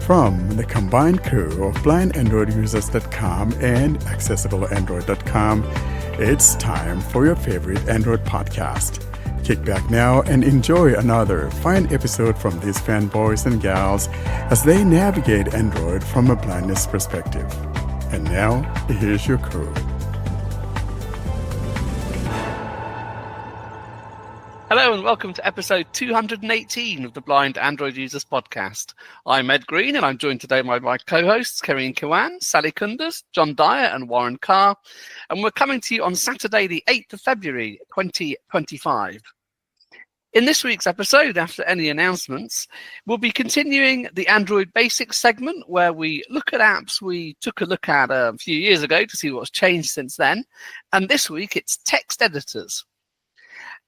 From the combined crew of blindandroidusers.com and accessibleandroid.com, it's time for your favorite Android podcast. Kick back now and enjoy another fine episode from these fanboys and gals as they navigate Android from a blindness perspective. And now, here's your crew. Hello and welcome to episode 218 of the Blind Android Users podcast. I'm Ed Green and I'm joined today by my co-hosts Kareem Kiwan, Sally Kunders, John Dyer and Warren Carr. And we're coming to you on Saturday the 8th of February 2025. In this week's episode, after any announcements, we'll be continuing the Android Basics segment where we look at apps we took a look at a few years ago to see what's changed since then. And this week it's text editors.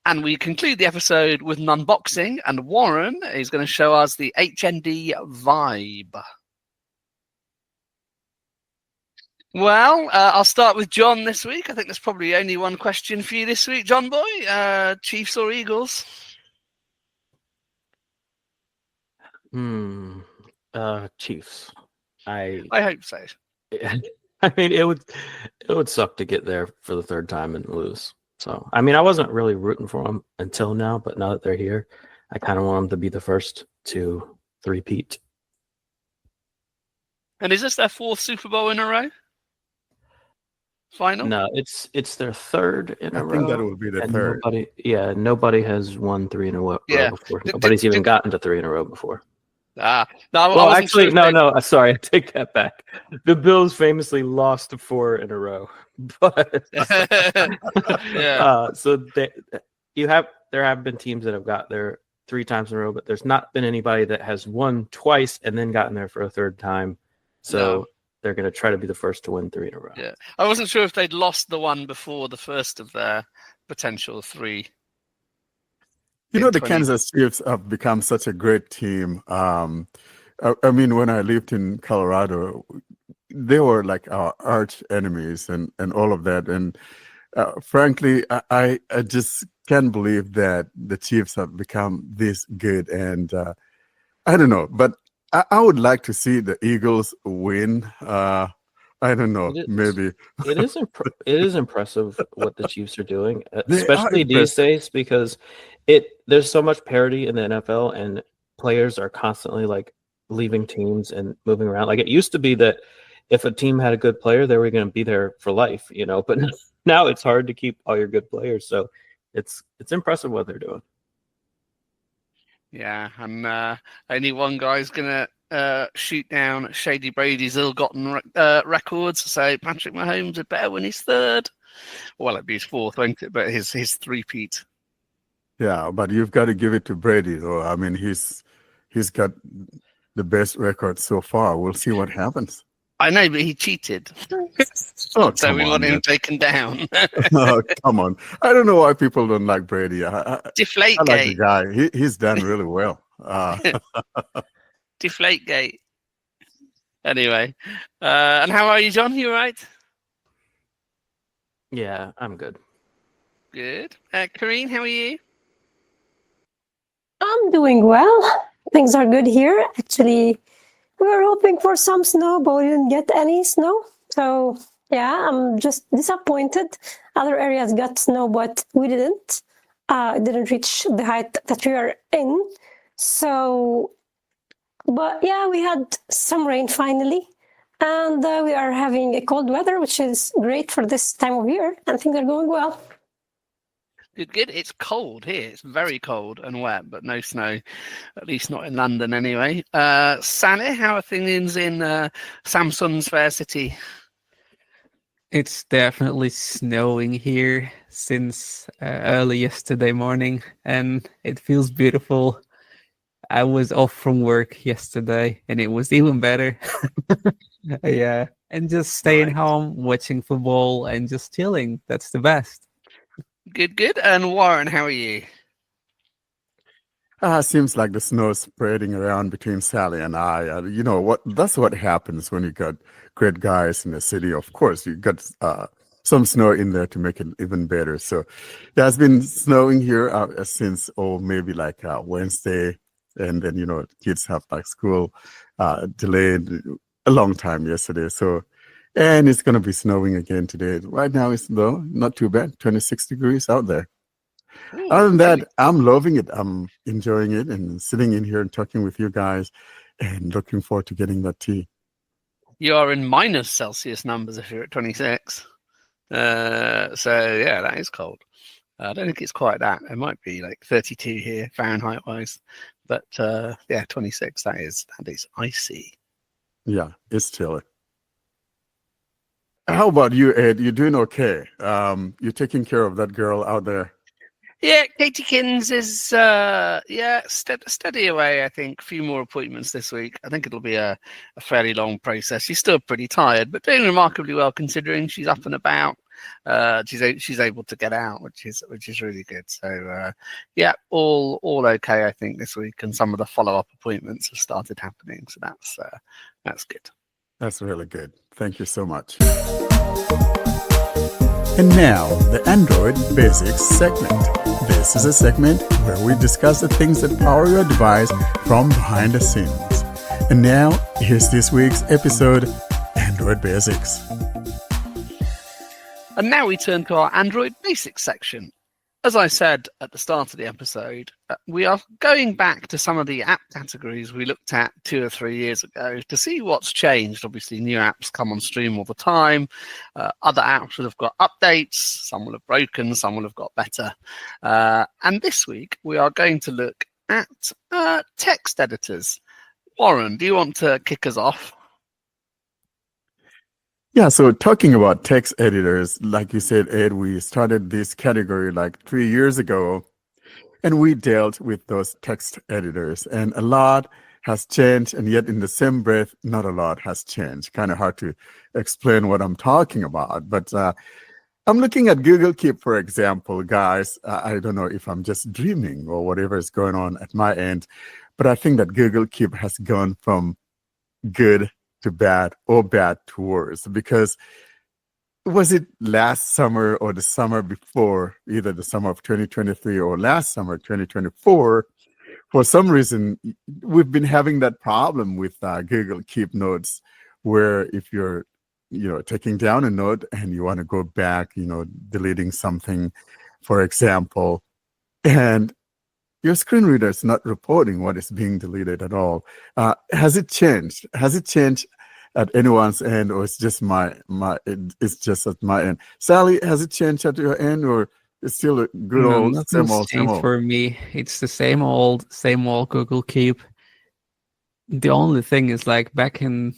And we conclude the episode with an unboxing, and Warren is going to show us the HMD Vibe. Well, I'll start with John this week. I think there's probably only one question for you this week, John boy. Chiefs or Eagles? Chiefs. I hope so. I mean, it would suck to get there for the third time and lose. So, I mean, I wasn't really rooting for them until now, but now that they're here, I kind of want them to be the first to three-peat. And is this their fourth Super Bowl in a row? Final? No, it's their third in a row. I think that will be the third. Nobody has won three in a row Yeah. before. Nobody's even gotten to three in a row before. No, Well, actually, no. Sorry, I take that back. The Bills famously lost 4 in a row, but yeah. So there have been teams that have got there 3 times in a row, but there's not been anybody that has won twice and then gotten there for a third time. So they're going to try to be the first to win 3 in a row. Yeah, I wasn't sure if they'd lost the one before the first of their potential 3. You know, the Kansas Chiefs have become such a great team. I mean, when I lived in Colorado, they were like our arch enemies and all of that. And frankly, I just can't believe that the Chiefs have become this good. And I don't know, but I would like to see the Eagles win. I don't know, maybe. It is impressive what the Chiefs are doing, especially these days, because there's so much parity in the NFL and players are constantly like leaving teams and moving around. Like it used to be that if a team had a good player, they were going to be there for life, but now it's hard to keep all your good players. So it's impressive what they're doing. Yeah, and only one guy's going to shoot down Shady Brady's ill-gotten records. So Patrick Mahomes would better when he's third. Well, it'd be his fourth, won't it? But his three-peat. Yeah, but you've got to give it to Brady, though. I mean, he's got the best record so far. We'll see what happens. I know, but he cheated. So we want him taken down. Oh, come on. I don't know why people don't like Brady. Deflategate. I like the guy. He's done really well. Deflategate. Anyway, and how are you, John? You all right? Yeah, I'm good. Good. Karine, how are you? I'm doing well. Things are good here. Actually, we were hoping for some snow, but we didn't get any snow. So, yeah, I'm just disappointed. Other areas got snow, but we didn't. It didn't reach the height that we are in. So, but yeah, we had some rain finally. And we are having a cold weather, which is great for this time of year. And things are going well. Good. It's cold here. It's very cold and wet, but no snow, at least not in London anyway. Sally, how are things in Samsung's fair city? It's definitely snowing here since early yesterday morning, and it feels beautiful. I was off from work yesterday, and it was even better. Yeah, and just staying home, watching football, and just chilling. That's the best. Good. And Warren, how are you? Seems like the snow is spreading around between Sally and I. You know what? That's what happens when you got great guys in the city. Of course, you got some snow in there to make it even better. So, yeah, it's been snowing here since maybe like Wednesday and then kids have like school delayed a long time yesterday. So, and it's going to be snowing again today. Right now it's though not too bad, 26 degrees out there. Ooh, Other than that, I'm loving it. I'm enjoying it and sitting in here and talking with you guys and looking forward to getting that tea. You are in minus Celsius numbers if you're at 26. So yeah, that is cold. I don't think it's quite that. It might be like 32 here Fahrenheit wise, but yeah, 26. That is icy. Yeah, it's chilly. How about you, Ed? You're doing okay. You're taking care of that girl out there. Yeah, Katie Kins is steady away. I think a few more appointments this week. I think it'll be a fairly long process. She's still pretty tired, but doing remarkably well considering she's up and about. She's able to get out, which is really good. So yeah, all okay. I think this week, and some of the follow-up appointments have started happening. So that's good. That's really good. Thank you so much. And now, the Android Basics segment. This is a segment where we discuss the things that power your device from behind the scenes. And now, here's this week's episode, Android Basics. And now we turn to our Android Basics section. As I said at the start of the episode, we are going back to some of the app categories we looked at 2 or 3 years ago to see what's changed. Obviously, new apps come on stream all the time. Other apps will have got updates. Some will have broken. Some will have got better. And this week, we are going to look at text editors. Warren, do you want to kick us off? Yeah, so talking about text editors, like you said, Ed, we started this category like 3 years ago, and we dealt with those text editors, and a lot has changed, and yet in the same breath, not a lot has changed. Kind of hard to explain what I'm talking about, but I'm looking at Google Keep, for example, guys. I don't know if I'm just dreaming or whatever is going on at my end, but I think that Google Keep has gone from good to bad or bad to worse, because was it last summer or the summer before, either the summer of 2023 or last summer 2024, for some reason we've been having that problem with Google Keep notes, where if you're taking down a note and you want to go back, deleting something, for example, and your screen reader is not reporting what is being deleted at all. Has it changed? Has it changed at anyone's end, or it's just it's just at my end? Sally, has it changed at your end, or it's still a good old same old? For me, it's the same old Google Keep. The only thing is, like, back in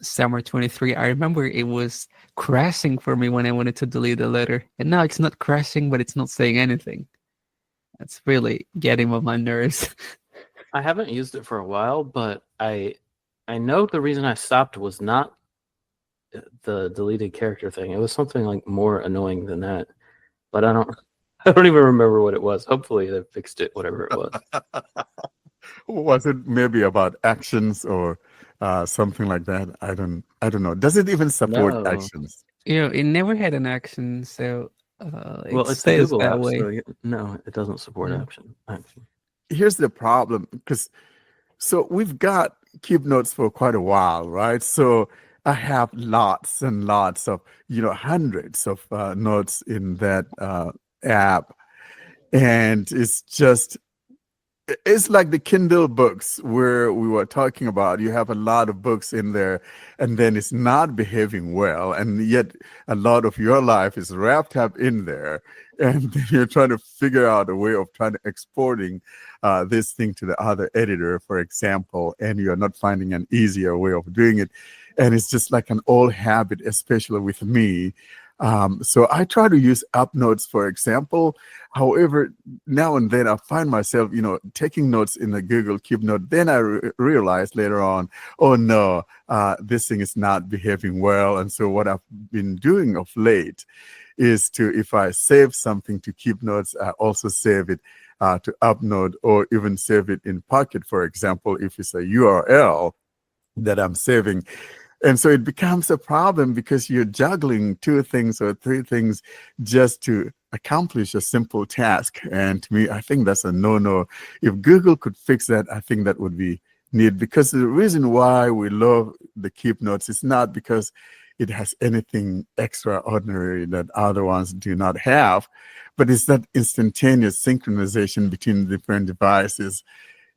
summer 23, I remember it was crashing for me when I wanted to delete a letter, and now it's not crashing, but it's not saying anything. That's really getting on my nerves. I haven't used it for a while, but I know the reason I stopped was not the deleted character thing. It was something like more annoying than that. But I don't even remember what it was. Hopefully they fixed it, whatever it was. Was it maybe about actions or something like that? I don't know. Does it even support actions? It never had an action, so well, it's the Google app, so no, it doesn't support action. Here's the problem, because we've got Keep Notes for quite a while, right? So I have lots and lots of, hundreds of notes in that app, and it's like the Kindle books where we were talking about. You have a lot of books in there, and then it's not behaving well, and yet a lot of your life is wrapped up in there, and then you're trying to figure out a way of trying to exporting this thing to the other editor, for example, and you're not finding an easier way of doing it, and it's just like an old habit, especially with me. So I try to use UpNotes, for example. However, now and then I find myself, taking notes in the Google Keep Note. Then I realize later on, oh no, this thing is not behaving well. And so what I've been doing of late is if I save something to Keep Notes, I also save it to UpNote, or even save it in Pocket, for example, if it's a URL that I'm saving. And so it becomes a problem because you're juggling 2 things or 3 things just to accomplish a simple task. And to me, I think that's a no-no. If Google could fix that, I think that would be neat, because the reason why we love the Keep Notes is not because it has anything extraordinary that other ones do not have, but it's that instantaneous synchronization between different devices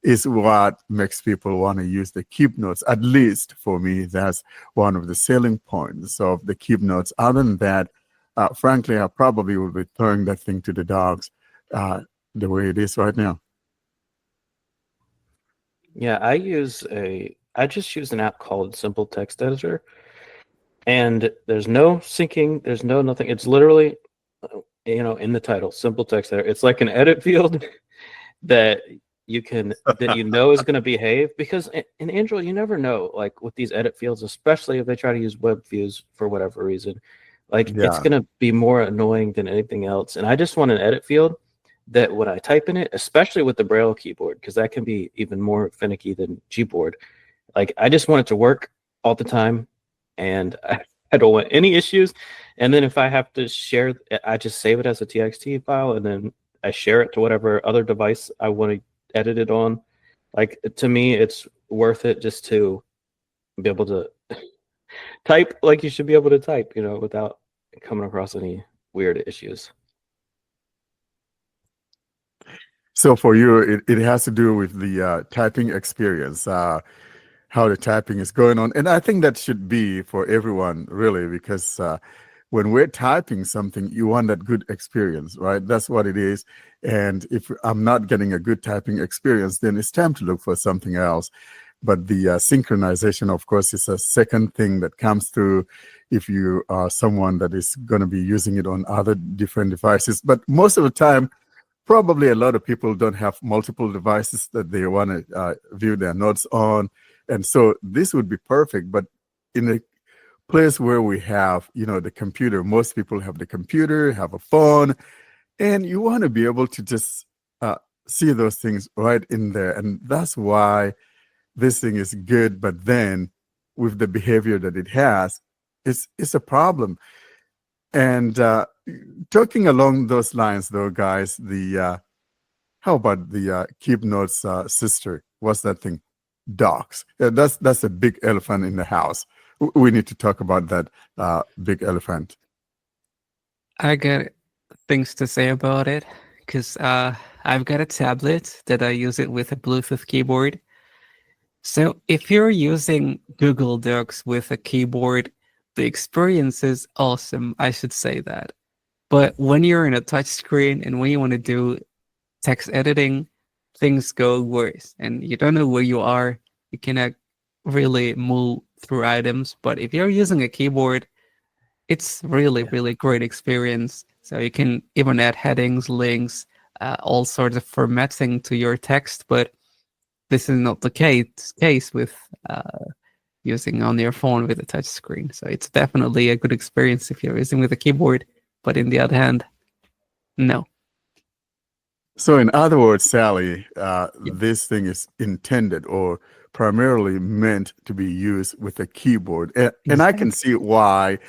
is what makes people want to use the Keep Notes. At least for me, that's one of the selling points of the Keep Notes. Other than that, frankly, I probably would be throwing that thing to the dogs the way it is right now. Yeah, I just use an app called Simple Text Editor, and there's no syncing, there's no nothing. It's literally, in the title, Simple Text Editor. It's like an edit field that is going to behave, because in Android you never know, like with these edit fields, especially if they try to use web views for whatever reason, like it's going to be more annoying than anything else. And I just want an edit field that when I type in it, especially with the Braille keyboard, because that can be even more finicky than Gboard, like I just want it to work all the time, and I don't want any issues. And then if I have to share, I just save it as a TXT file, and then I share it to whatever other device I want to edit it on. Like, to me, it's worth it just to be able to type like you should be able to type, without coming across any weird issues. So for you, it has to do with the typing experience, how the typing is going on. And I think that should be for everyone, really, because when we're typing something, you want that good experience, right? That's what it is. And if I'm not getting a good typing experience, then it's time to look for something else. But the synchronization, of course, is a second thing that comes through if you are someone that is going to be using it on other different devices. But most of the time, probably a lot of people don't have multiple devices that they want to view their notes on. And so this would be perfect. But in a place where we have, the computer, most people have the computer, have a phone, and you want to be able to just see those things right in there. And that's why this thing is good. But then with the behavior that it has, it's a problem. And talking along those lines, though, guys, how about the Keep Notes sister? What's that thing? Docs. That's a big elephant in the house. We need to talk about that big elephant. I got things to say about it, because I've got a tablet that I use it with a Bluetooth keyboard. So if you're using Google Docs with a keyboard, the experience is awesome, I should say that. But when you're in a touch screen and when you want to do text editing, things go worse, and you don't know where you are. You cannot really move through items. But if you're using a keyboard, it's really great experience. So you can even add headings, links, all sorts of formatting to your text. But this is not the case with using on your phone with a touch screen. So it's definitely a good experience if you're using with a keyboard. But in the other hand, no. So in other words, Sally, this thing is intended or primarily meant to be used with a keyboard. And I can see why,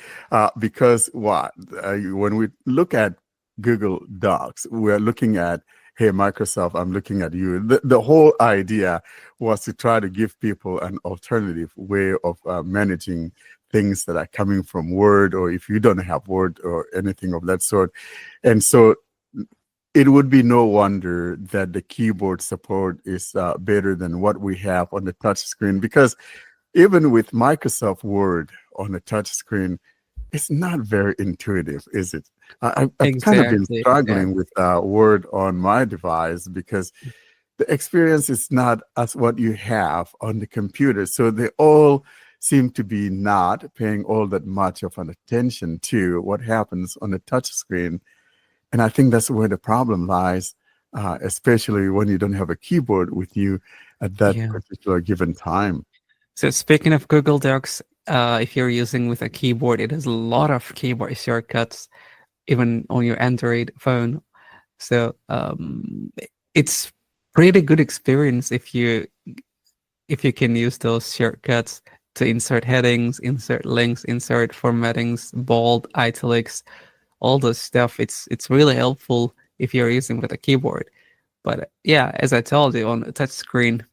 because when we look at Google Docs, we're looking at, hey, Microsoft, I'm looking at you. The whole idea was to try to give people an alternative way of managing things that are coming from Word, or if you don't have Word or anything of that sort. And so it would be no wonder that the keyboard support is better than what we have on the touch screen, because even with Microsoft Word on the touch screen, it's not very intuitive, is it? I've kind of been struggling with Word on my device because the experience is not as what you have on the computer. So they all seem to be not paying all that much of an attention to what happens on the touch screen. And I think that's where the problem lies, especially when you don't have a keyboard with you at that particular given time. So speaking of Google Docs, if you're using with a keyboard, it has a lot of keyboard shortcuts, even on your Android phone. So it's pretty good experience if you can use those shortcuts to insert headings, insert links, insert formattings, bold, italics, all this stuff. It's really helpful if you're using with a keyboard. But yeah, as I told you, on a touch screen,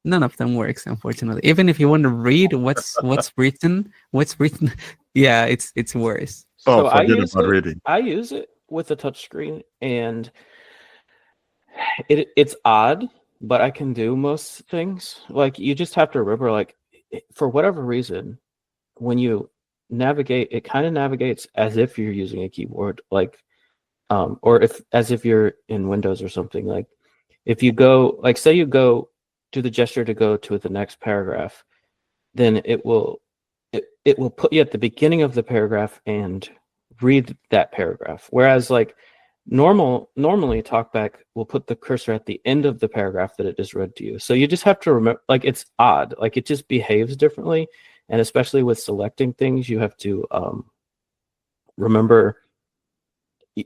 none of them works, unfortunately. Even if you want to read what's written, yeah, it's worse. So I forget use about it. reading. I use it with a touch screen, and it's odd, but I can do most things. Like, you just have to remember, like, for whatever reason, when you navigate, it kind of navigates as if you're using a keyboard, like, or as if you're in Windows or something. Like, if you go, like, say you go do the gesture to go to the next paragraph, then it will put you at the beginning of the paragraph and read that paragraph. Whereas, like, normally TalkBack will put the cursor at the end of the paragraph that it just read to you. So you just have to remember, like, it's odd, like, it just behaves differently. And especially with selecting things, you have to remember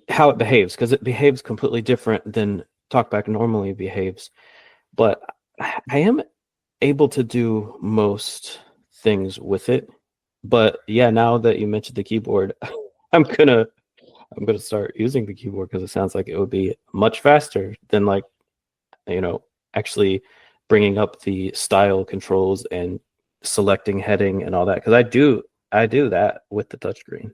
how it behaves, because it behaves completely different than TalkBack normally behaves. But I am able to do most things with it. But yeah, now that you mentioned the keyboard, I'm gonna start using the keyboard, because it sounds like it would be much faster than, like, actually bringing up the style controls and selecting heading and all that, because I do that with the touchscreen.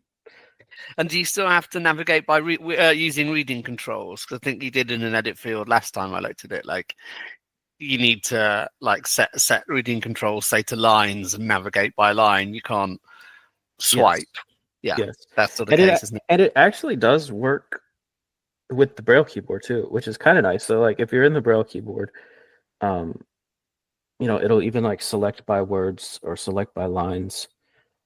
And do you still have to navigate by using reading controls? Because I think you did in an edit field last time I looked at it. Like, you need to, like, set reading controls, say, to lines, and navigate by line. You can't swipe. Yes. Yeah, that's still the case, isn't it? And it actually does work with the Braille keyboard too, which is kind of nice. So, like, if you're in the Braille keyboard, it'll even, like, select by words or select by lines.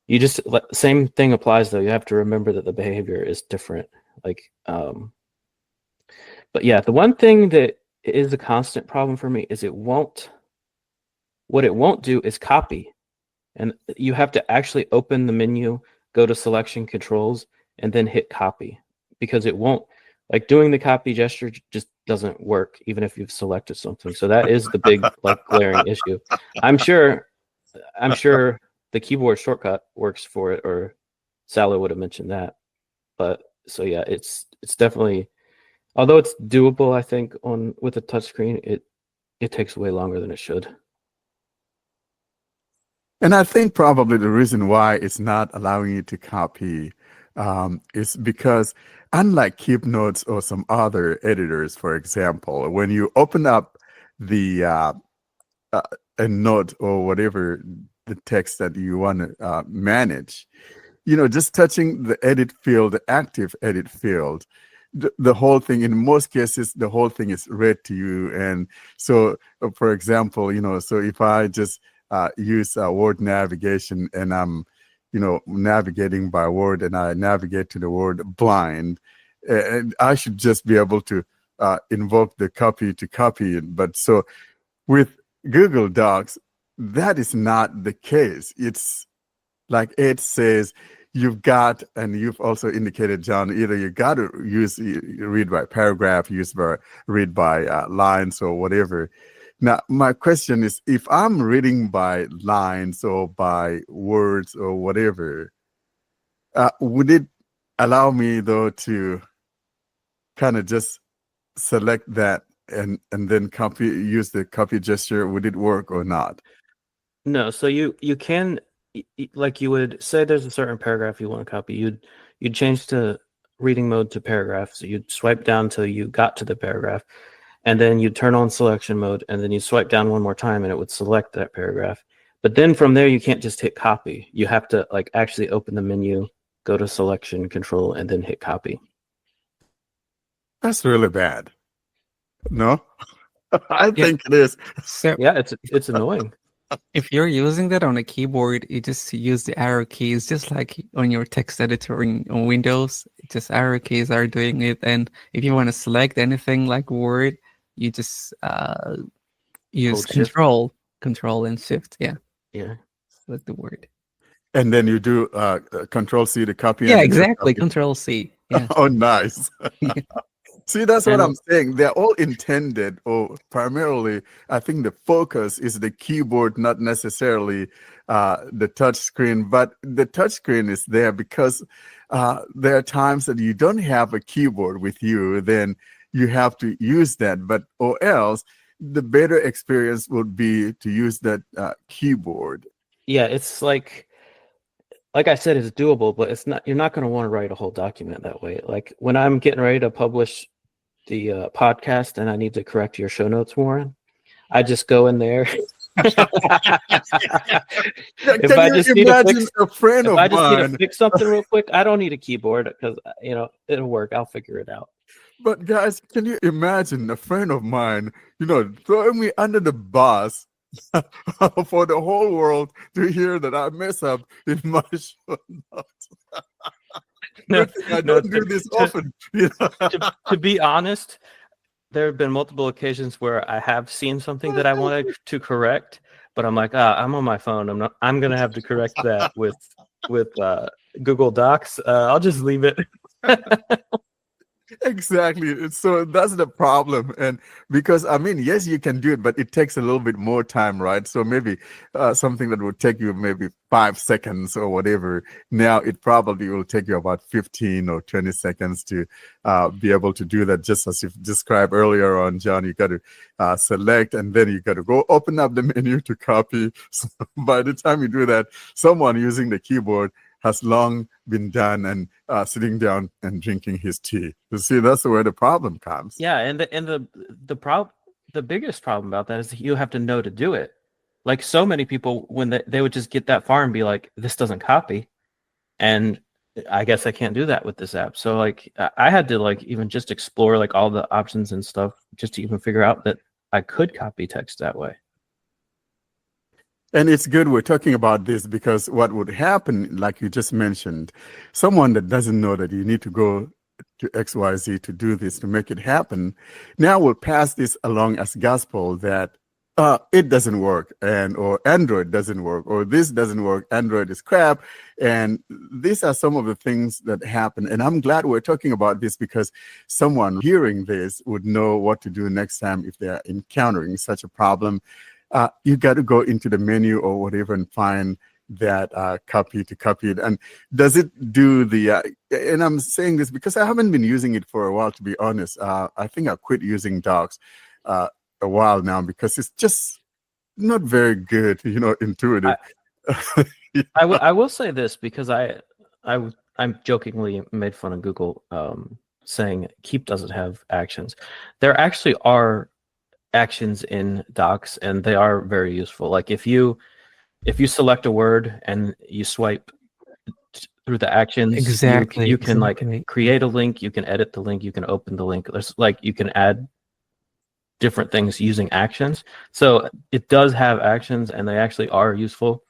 You just, same thing applies, though. You have to remember that the behavior is different. Like, but yeah, the one thing that is a constant problem for me is what it won't do is copy. And you have to actually open the menu, go to selection controls, and then hit copy, because it won't, like, doing the copy gesture just doesn't work, even if you've selected something. So that is the big, like, glaring issue. I'm sure the keyboard shortcut works for it, or Sally would have mentioned that. But so yeah, it's definitely, although it's doable, I think with a touchscreen, it takes way longer than it should. And I think probably the reason why it's not allowing you to copy is because, unlike Keep Notes or some other editors, for example, when you open up the a note or whatever the text that you want to manage, just touching the edit field, the active edit field, the whole thing, in most cases, the whole thing is read to you. And so, for example, so if I just use word navigation, and I'm, navigating by word, and I navigate to the word blind, and I should just be able to invoke the copy to copy it. But so with Google Docs, that is not the case. It's like it says, you've got, and you've also indicated, John, either you got to read by paragraph, read by lines or whatever. Now, my question is, if I'm reading by lines or by words or whatever, would it allow me, though, to kind of just select that and then use the copy gesture? Would it work or not? No, so you can, like, you would say there's a certain paragraph you want to copy. You'd change to reading mode to paragraph. So you'd swipe down till you got to the paragraph, and then you'd turn on selection mode, and then you swipe down one more time, and it would select that paragraph. But then from there, you can't just hit copy. You have to, like, actually open the menu, go to selection control, and then hit copy. That's really bad. No? I think it is. So yeah, it's annoying. If you're using that on a keyboard, you just use the arrow keys, just like on your text editor on Windows. Just arrow keys are doing it. And if you want to select anything like Word, you just use Control and Shift. Yeah. Select the word. And then you do Control C to copy. Yeah, exactly. Control C. Yeah. Oh, nice. See, that's what I'm saying. They're all intended, or primarily, I think the focus is the keyboard, not necessarily the touch screen. But the touch screen is there because there are times that you don't have a keyboard with you, then you have to use that. But or else, the better experience would be to use that keyboard. Yeah, it's like I said, it's doable, but it's not. You're not going to want to write a whole document that way. Like when I'm getting ready to publish the podcast and I need to correct your show notes, Warren, I just go in there. If I just need to fix something real quick, I don't need a keyboard because it'll work. I'll figure it out. But guys, can you imagine a friend of mine, throwing me under the bus for the whole world to hear that I mess up in my show notes? I don't do this often. To be honest, there have been multiple occasions where I have seen something that I wanted to correct, but I'm like, I'm on my phone. I'm gonna have to correct that with Google Docs. I'll just leave it. Exactly. So that's the problem. And because, yes, you can do it, but it takes a little bit more time, right? So maybe something that would take you maybe 5 seconds or whatever. Now it probably will take you about 15 or 20 seconds to be able to do that. Just as you described earlier on, John, you got to select and then you got to go open up the menu to copy. So by the time you do that, someone using the keyboard has long been done and sitting down and drinking his tea. You see, that's where the problem comes. Yeah, and the biggest problem about that is that you have to know to do it. Like so many people, when they would just get that far and be like, "This doesn't copy," and I guess I can't do that with this app. So like, I had to like even just explore like all the options and stuff just to even figure out that I could copy text that way. And it's good we're talking about this because what would happen, like you just mentioned, someone that doesn't know that you need to go to XYZ to do this, to make it happen, now will pass this along as gospel that it doesn't work, or Android doesn't work, or this doesn't work, Android is crap. And these are some of the things that happen. And I'm glad we're talking about this because someone hearing this would know what to do next time if they're encountering such a problem. You got to go into the menu or whatever and find that copy to copy it. And does it do the, and I'm saying this because I haven't been using it for a while, to be honest. I think I quit using Docs a while now because it's just not very good, intuitive. I will say this because I'm jokingly made fun of Google saying Keep doesn't have actions. There actually are actions in Docs and they are very useful. Like if you select a word and you swipe through the actions, you can like create a link, you can edit the link, you can open the link. There's like you can add different things using actions. So it does have actions and they actually are useful.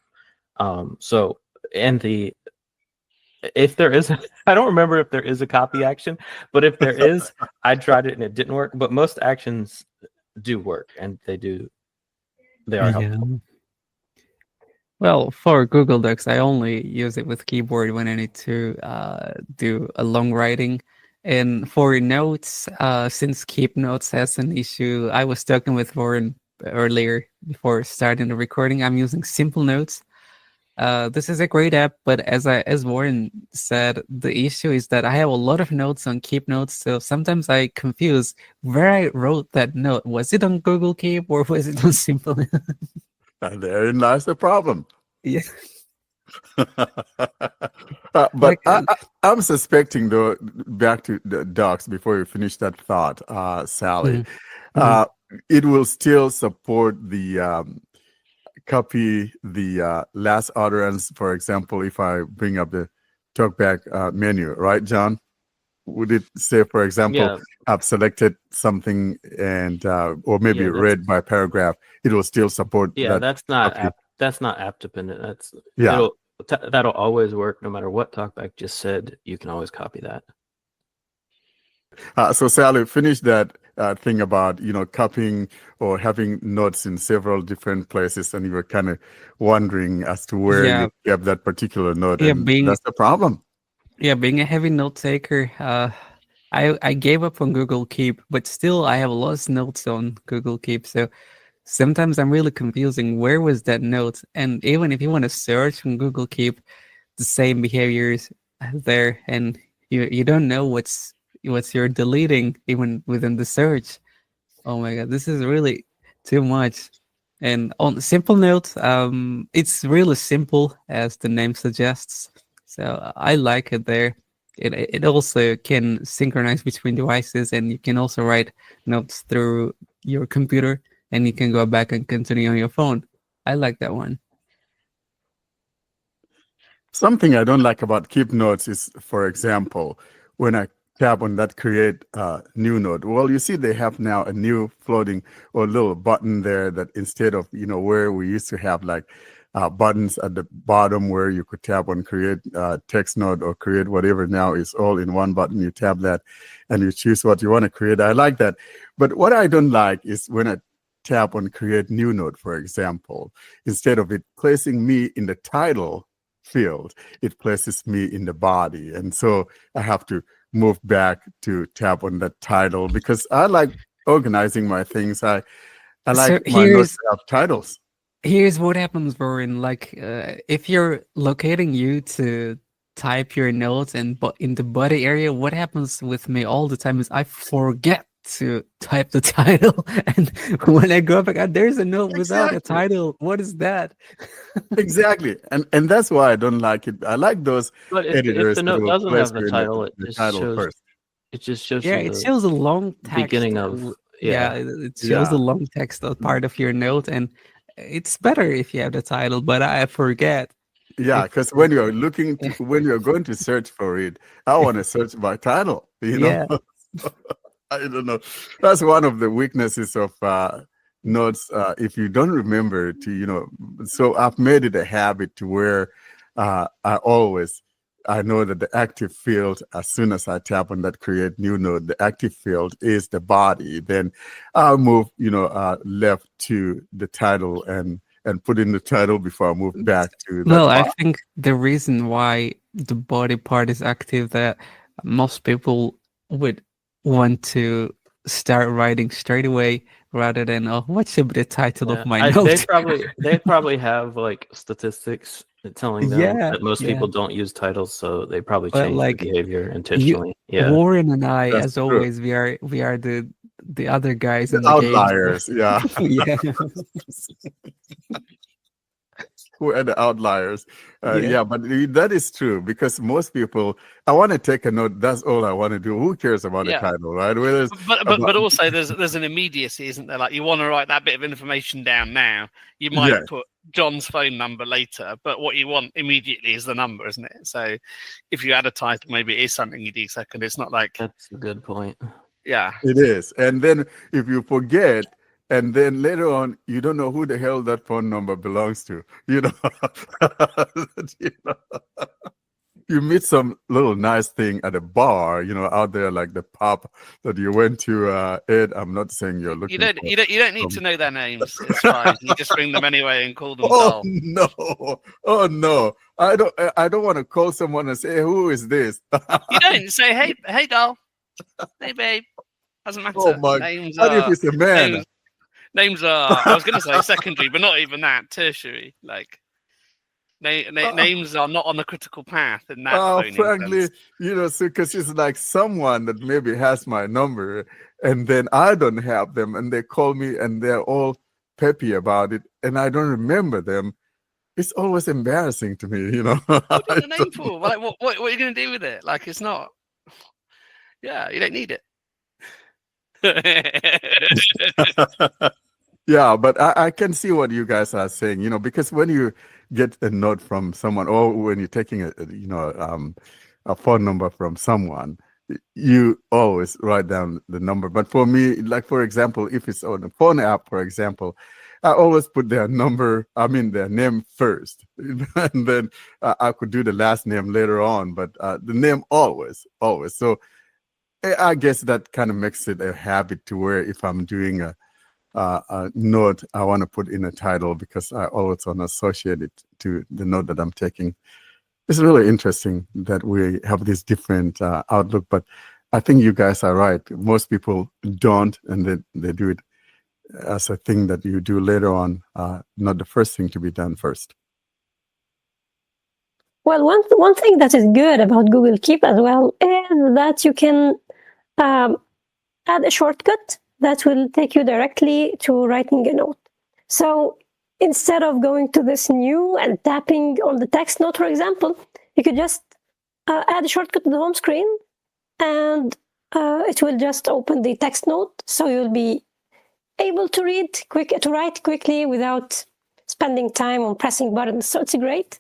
If there is, I don't remember if there is a copy action, but if there is, I tried it and it didn't work. But most actions do work and they are helpful. Well, for Google Docs, I only use it with keyboard when I need to do a long writing. And for notes, since Keep Notes has an issue, I was talking with Warren earlier before starting the recording. I'm using Simplenote. This is a great app, but as Warren said, the issue is that I have a lot of notes on Keep Notes, so sometimes I confuse where I wrote that note. Was it on Google Keep or was it on Simplenote? And therein lies the problem. Yeah. But I'm suspecting, though, back to the Docs before you finish that thought, Sally, it will still support the copy the last utterance. For example, if I bring up the talkback menu, right, John? Would it say, for example, I've selected something and or maybe read by paragraph, it will still support that? That's not app dependent. That'll always work no matter what talkback just said. You can always copy that. So Sally, finish that thing about copying or having notes in several different places, and you were kind of wondering as to where you kept that particular note. Yeah, that's the problem. Yeah, being a heavy note taker, I gave up on Google Keep, but still I have lots of notes on Google Keep. So sometimes I'm really confusing. Where was that note? And even if you want to search on Google Keep, the same behaviors there, and you don't know what's you're deleting even within the search. Oh my god, this is really too much. And on Simplenote, it's really simple as the name suggests. So I like it there. It also can synchronize between devices, and you can also write notes through your computer, and you can go back and continue on your phone. I like that one. Something I don't like about Keep Notes is, for example, when I tap on that create new note. Well, you see they have now a new floating or little button there that instead of, where we used to have like buttons at the bottom where you could tap on create text note or create whatever, now is all in one button. You tap that and you choose what you want to create. I like that. But what I don't like is when I tap on create new note, for example, instead of it placing me in the title field, it places me in the body. And so I have to move back to tap on that title because I like organizing my things. I like my notes to have titles. Here's what happens, Warren. Like, if you're locating you to type your notes and in the body area, what happens with me all the time is I forget to type the title, and when I go back, there's a note without a title. What is that? Exactly, and that's why I don't like it. I like those editors. If the note doesn't have the title, the title first. It just shows. Yeah, it shows a long text. Beginning of it shows the long text part of your note, and it's better if you have the title. But I forget. Yeah, because when you're when you're going to search for it, I want to search by title. Yeah. I don't know. That's one of the weaknesses of notes. If you don't remember to, so I've made it a habit to where I know that the active field, as soon as I tap on that create new note, the active field is the body. Then I'll move, left to the title and put in the title before I move back to that. Well, I think the reason why the body part is active, that most people would want to start writing straight away rather than what should be the title of my note. They probably have like statistics telling them that most people don't use titles, so they probably change their behavior intentionally. Warren and I, as always, we are the other guys in the outliers. game. Yeah. Yeah. Who are the outliers? But that is true because most people, I want to take a note. That's all I want to do. Who cares about the title, right? But also there's an immediacy, isn't there? Like you want to write that bit of information down now. You might put John's phone number later, but what you want immediately is the number, isn't it? So if you add a title, maybe it is something you do second. It's not like that's a good point. Yeah, it is. And then if you forget. And then later on, you don't know who the hell that phone number belongs to. You meet some little nice thing at a bar, out there like the pub that you went to. Ed, I'm not saying you're looking. You don't need to know their names. It's fine. You just ring them anyway and call them. Oh no! I don't want to call someone and say, hey, "Who is this?" You don't say, "Hey, doll. Hey, babe." Doesn't matter. Oh my! Names what if it's a man? Names are, I was going to say secondary, but not even that, tertiary. Like, names are not on the critical path in that. Frankly, because it's like someone that maybe has my number and then I don't have them and they call me and they're all peppy about it and I don't remember them. It's always embarrassing to me, What are the name for? Like, what are you going to do with it? Like, it's not. Yeah, you don't need it. Yeah, but I can see what you guys are saying, because when you get a note from someone or when you're taking a phone number from someone, you always write down the number. But for me, like, for example, if it's on a phone app, for example, I always put their name first. And then I could do the last name later on, but the name always. So I guess that kind of makes it a habit to where if I'm doing a note, I want to put in a title because I always want to associate it to the note that I'm taking. It's really interesting that we have this different outlook, but I think you guys are right. Most people don't, and they do it as a thing that you do later on, not the first thing to be done first. Well, one thing that is good about Google Keep as well is that you can add a shortcut that will take you directly to writing a note. So instead of going to this new and tapping on the text note, for example, you could just add a shortcut to the home screen, and it will just open the text note. So you'll be able to write quickly without spending time on pressing buttons. So it's great.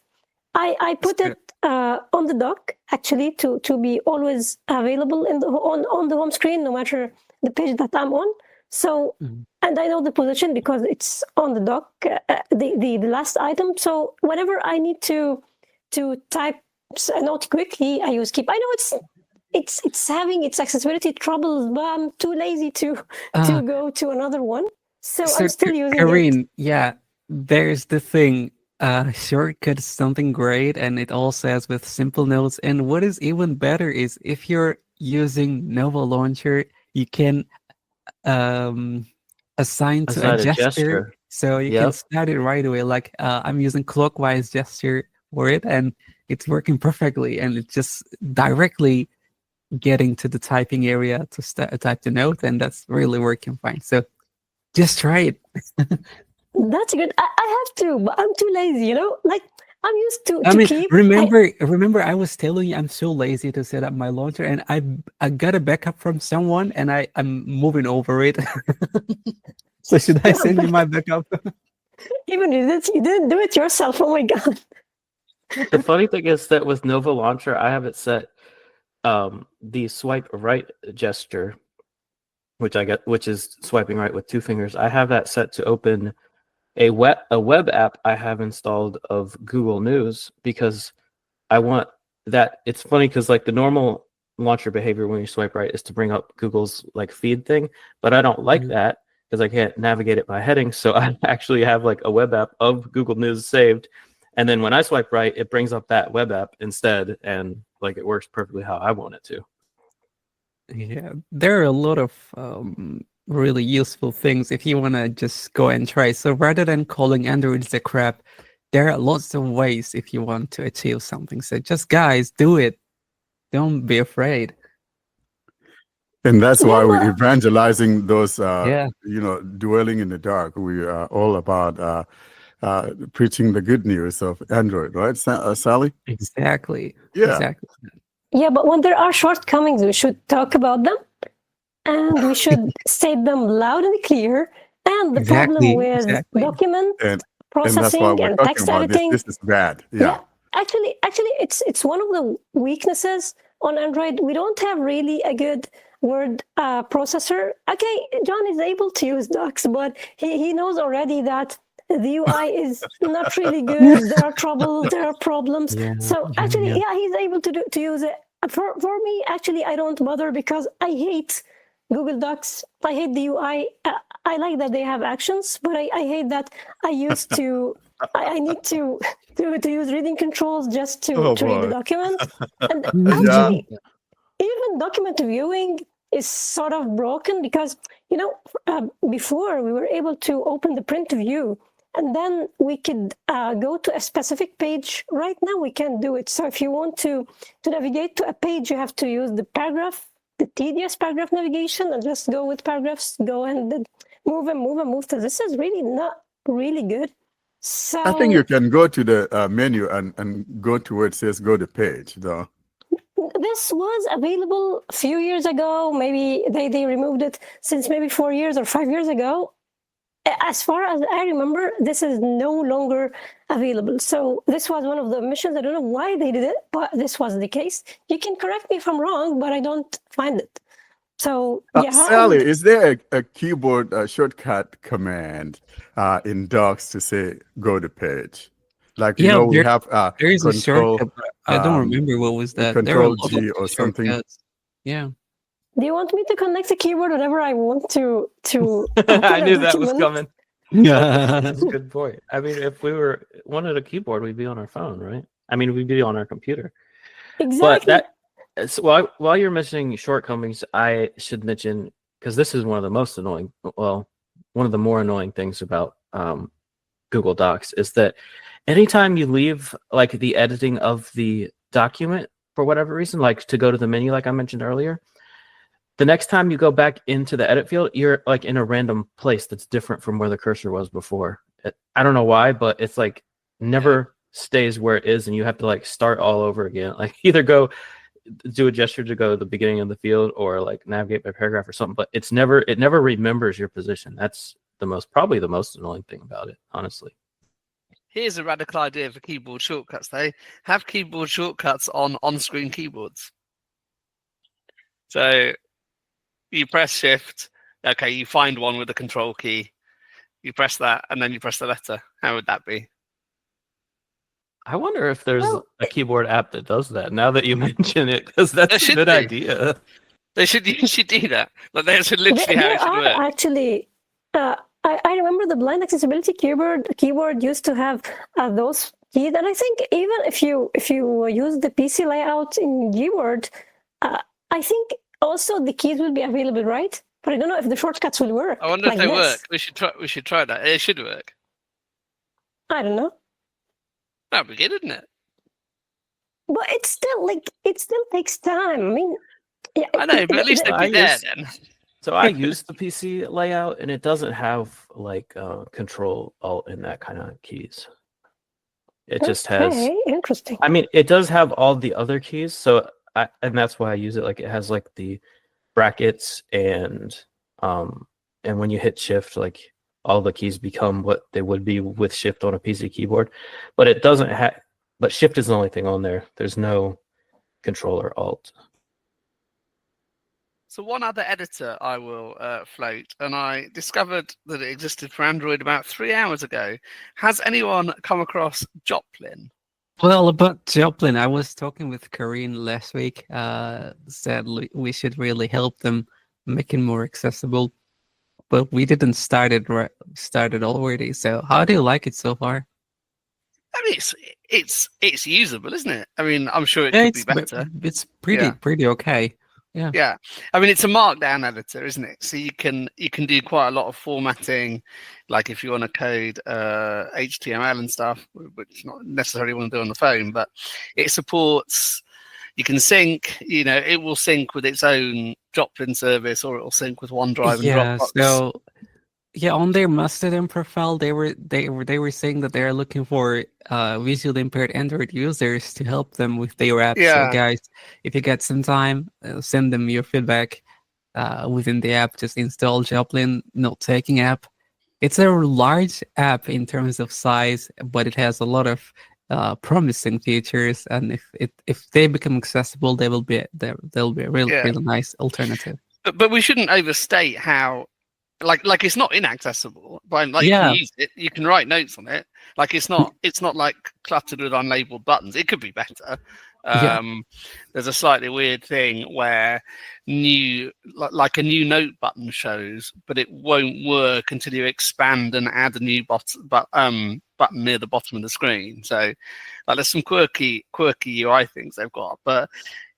I put it on the dock actually to be always available on the home screen, no matter the page that I'm on. So and I know the position because it's on the dock, the last item. So whenever I need to type a note quickly, I use Keep. I know it's having its accessibility troubles, but I'm too lazy to go to another one. So I'm still using Karine, it. Yeah, there's the thing. Shortcut is something great, and it all says with simple notes. And what is even better is if you're using Nova Launcher, you can assign to a gesture. So you can start it right away. Like I'm using clockwise gesture for it, and it's working perfectly. And it's just directly getting to the typing area to type the note, and that's really working fine. So just try it. That's good. I have to, but I'm too lazy, you know? Like, I'm used to Keep. Remember, I was telling you I'm so lazy to set up my launcher, and I got a backup from someone, and I'm moving over it. So should I send you my backup? Even you didn't do it yourself. Oh my God. The funny thing is that with Nova Launcher, I have it set the swipe right gesture, which is swiping right with 2 fingers. I have that set to open a web app I have installed of Google News, because I want that. It's funny because like the normal launcher behavior when you swipe right is to bring up Google's like feed thing, but I don't like that because I can't navigate it by heading. So I actually have like a web app of Google News saved, and then when I swipe right, it brings up that web app instead, and like it works perfectly how I want it to. Yeah, there are a lot of really useful things if you want to just go and try. So rather than calling Android the crap, there are lots of ways if you want to achieve something. So just guys, do it. Don't be afraid. And that's why we're evangelizing those, dwelling in the dark. We are all about preaching the good news of Android, right, Sally? Exactly. Yeah. Exactly. Yeah, but when there are shortcomings, we should talk about them, and we should state them loud and clear. And the problem with document processing and text editing, this is bad. Yeah. Actually, it's one of the weaknesses on Android. We don't have really a good word processor. Okay, John is able to use docs, but he knows already that the UI is not really good. There are troubles, there are problems. So actually, he's able to use it. For me, actually, I don't bother because I hate Google Docs. I hate the UI. I like that they have actions, but I hate that I used to. I need to use reading controls just to read the document. And actually, even document viewing is sort of broken because, before we were able to open the print view and then we could go to a specific page. Right now, we can't do it. So if you want to navigate to a page, you have to use the tedious paragraph navigation, and just go with paragraphs, go and move and move and move. So this is really not really good. So I think you can go to the menu and go to where it says go to page, though. This was available a few years ago. Maybe they removed it since maybe 4 years or 5 years ago. As far as I remember, this is no longer available. So this was one of the missions. I don't know why they did it, but this was the case. You can correct me if I'm wrong, but I don't find it. So Sally, is there a keyboard shortcut command in Docs to say go to page? Like we have there is a shortcut. I don't remember what was that. Control G or something. Yeah. Do you want me to connect the keyboard whenever I want to I knew that was coming. Yeah, that's a good point. I mean, if we wanted a keyboard, we'd be on our phone, right? I mean, we'd be on our computer. Exactly. But So while you're mentioning shortcomings, I should mention, because this is one of the most annoying, one of the more annoying things about Google Docs is that anytime you leave like the editing of the document for whatever reason, like to go to the menu, like I mentioned earlier, the next time you go back into the edit field, you're like in a random place that's different from where the cursor was before. I don't know why, but it's like never stays where it is, and you have to like start all over again. Like either go do a gesture to go to the beginning of the field or like navigate by paragraph or something, but it never remembers your position. That's probably the most annoying thing about it, honestly. Here's a radical idea for keyboard shortcuts, though. Have keyboard shortcuts on-screen keyboards. So you press Shift, okay, you find one with the Control key, you press that, and then you press the letter. How would that be? I wonder if there's a keyboard app that does that, now that you mention it, because that's a good idea. You should do that. Like, that's literally how it should work. Actually, I remember the blind accessibility keyboard used to have those keys, and I think even if you use the PC layout in keyboard, I think also the keys will be available, right? But I don't know if the shortcuts will work. I wonder if they work. We should try that. It should work. I don't know. That'd be good, isn't it? But it's still it still takes time. I mean, yeah, I know, but at least they'd be there then. So I use the PC layout, and it doesn't have like Control Alt and that kind of keys. It just has. Interesting. I mean, it does have all the other keys, so and that's why I use it. Like it has like the brackets and when you hit Shift, like all the keys become what they would be with Shift on a PC keyboard. But it doesn't have. But Shift is the only thing on there. There's no Control or Alt. So one other editor I will float, and I discovered that it existed for Android about 3 hours ago. Has anyone come across Joplin? Well, about Joplin, I was talking with Corinne last week. Said we should really help them make it more accessible, but we didn't start it already. So how do you like it so far? I mean, it's usable, isn't it? I mean, I'm sure it could be better. It's pretty okay. Yeah. Yeah. I mean, it's a markdown editor, isn't it? So you can do quite a lot of formatting, like if you want to code HTML and stuff, which not necessarily want to do on the phone, but it supports. You can sync. You know, it will sync with its own Joplin service, or it will sync with OneDrive and Dropbox. So yeah, on their Mastodon profile, they were saying that they're looking for visually impaired Android users to help them with their apps. Yeah. So guys, if you get some time, send them your feedback within the app. Just install Joplin note-taking app. It's a large app in terms of size, but it has a lot of promising features. And if they become accessible, they'll be a really nice alternative. But we shouldn't overstate how. Like it's not inaccessible, but like you can use it, you can write notes on it. Like it's not like cluttered with unlabeled buttons. It could be better. There's a slightly weird thing where a new note button shows, but it won't work until you expand and add a new button near the bottom of the screen. So like there's some quirky UI things they've got, but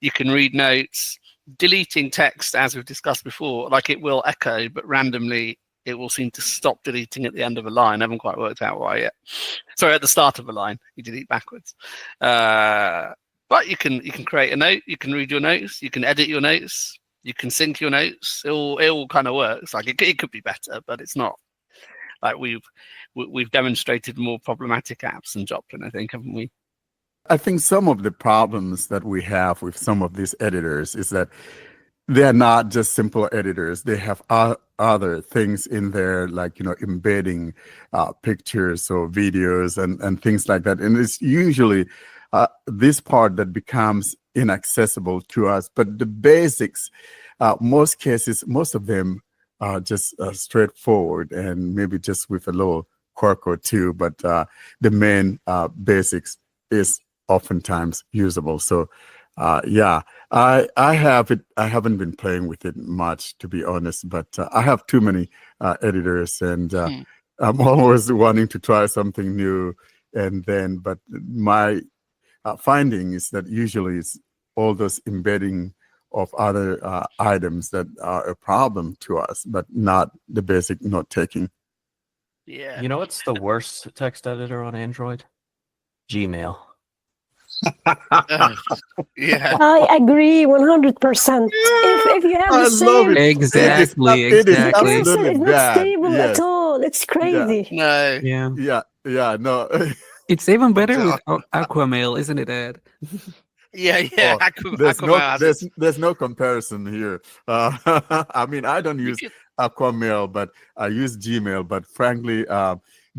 you can read notes. Deleting text, as we've discussed before, like it will echo, but randomly it will seem to stop deleting at the end of a line. I haven't quite worked out why yet. Sorry, at the start of a line, you delete backwards. But you can create a note, you can read your notes, you can edit your notes, you can sync your notes. It all kind of works. Like it could be better, but it's not. Like we've demonstrated more problematic apps than Joplin, I think, haven't we? I think some of the problems that we have with some of these editors is that they're not just simple editors. They have other things in there, like, embedding pictures or videos and things like that. And it's usually this part that becomes inaccessible to us. But the basics, most cases, most of them are just straightforward and maybe just with a little quirk or two. But the main basics is oftentimes usable. So I have it. I haven't been playing with it much, to be honest, but I have too many editors, and I'm always wanting to try something new. But my finding is that usually all those embedding of other items that are a problem to us, but not the basic note taking. Yeah. You know what's the worst text editor on Android? Gmail. Yeah. I agree 100%. If you have I the love same, it. Exactly, It is exactly. absolutely it's not bad. stable Yes. at all. It's crazy. No. Yeah. Yeah. No. It's even better with Oh. Aquamail, isn't it, Ed? Yeah. Oh, Aquamail has there's no comparison here. I mean, I don't use Aquamail, but I use Gmail. But frankly,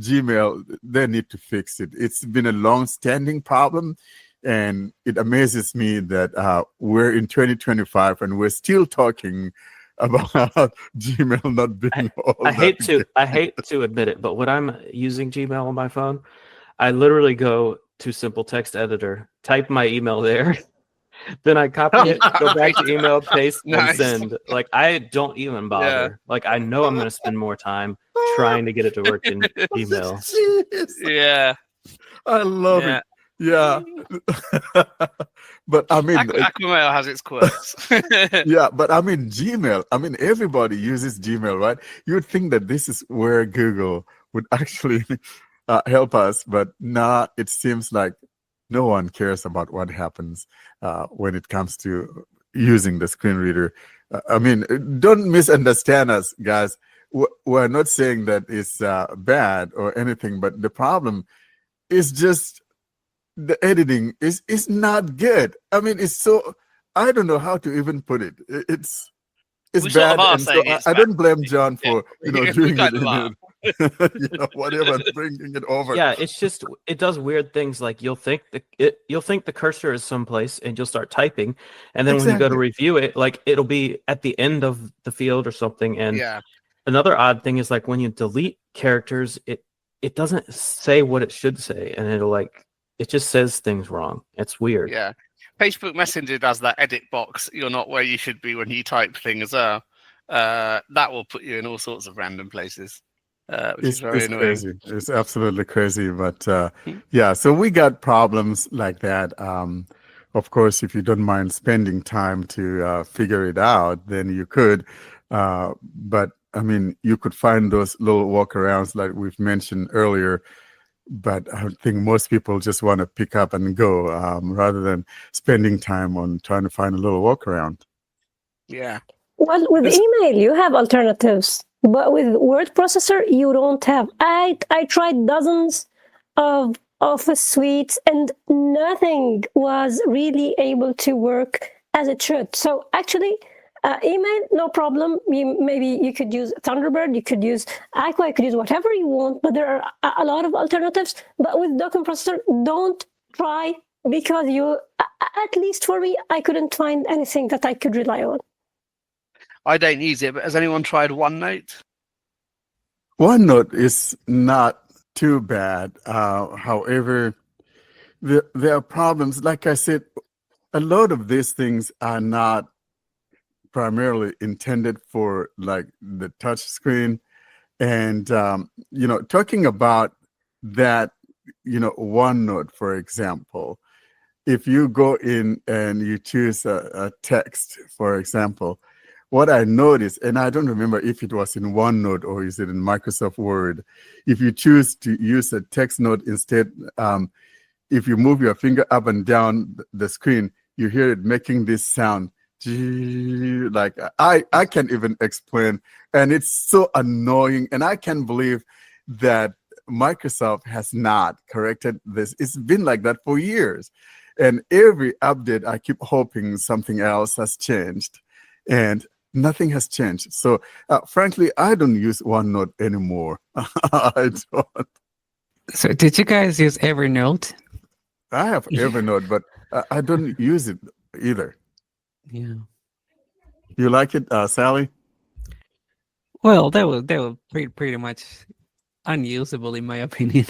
Gmail, they need to fix it. It's been a long-standing problem, and it amazes me that we're in 2025 and we're still talking about Gmail not being all I hate that to I hate to admit it, but when I'm using Gmail on my phone, I literally go to Simple Text Editor, type my email there, then I copy it, go back to email, paste, and Nice. send. Like I don't even bother. Like I know I'm going to spend more time trying to get it to work in Gmail. Jeez. Yeah. I love Yeah. it. Yeah. But I mean, Aquamail has its quirks. yeah, but I mean, Gmail, I mean, everybody uses Gmail, right? You would think that this is where Google would actually help us, but nah, it seems like no one cares about what happens when it comes to using the screen reader. I mean, don't misunderstand us, guys. We're not saying that it's bad or anything, but the problem is just the editing is not good. I mean, it's so, I don't know how to even put it. It's We sort bad, of are and so saying it's I bad. don't blame John for We doing it kind of in are. whatever, and bringing it over. Yeah, it's just it does weird things. Like you'll think the cursor is someplace, and you'll start typing, and then when you go to Exactly. review it, like it'll be at the end of the field or something. And Yeah. another odd thing is like when you delete characters, it doesn't say what it should say, and it just says things wrong. It's weird. Yeah. Facebook Messenger does that edit box. You're not where you should be when you type thing as well. That will put you in all sorts of random places, which is very It's annoying. crazy. It's absolutely crazy. But Hmm. yeah, so we got problems like that. Of course, if you don't mind spending time to figure it out, then you could. But I mean, you could find those little workarounds like we've mentioned earlier. But I think most people just want to pick up and go rather than spending time on trying to find a little workaround. Yeah. Well, with email, you have alternatives, but with word processor, you don't have. I tried dozens of Office suites, and nothing was really able to work as it should. So actually, email, no problem. Maybe you could use Thunderbird, you could use Aqua, you could use whatever you want, but there are a lot of alternatives. But with document processor, don't try, because at least for me, I couldn't find anything that I could rely on. I don't use it, but has anyone tried OneNote? OneNote is not too bad. However, there are problems. Like I said, a lot of these things are not primarily intended for like the touch screen. And, talking about that, OneNote, for example, if you go in and you choose a text, for example, what I noticed, and I don't remember if it was in OneNote or is it in Microsoft Word, if you choose to use a text note instead, if you move your finger up and down the screen, you hear it making this sound. Like I can't even explain, and it's so annoying, and I can't believe that Microsoft has not corrected this. It's been like that for years, and every update I keep hoping something else has changed, and nothing has changed. So frankly, I don't use OneNote anymore. I don't. So did you guys use Evernote? I have Evernote, but I don't use it either. Yeah. You like it, Sally? Well, they were pretty much unusable in my opinion.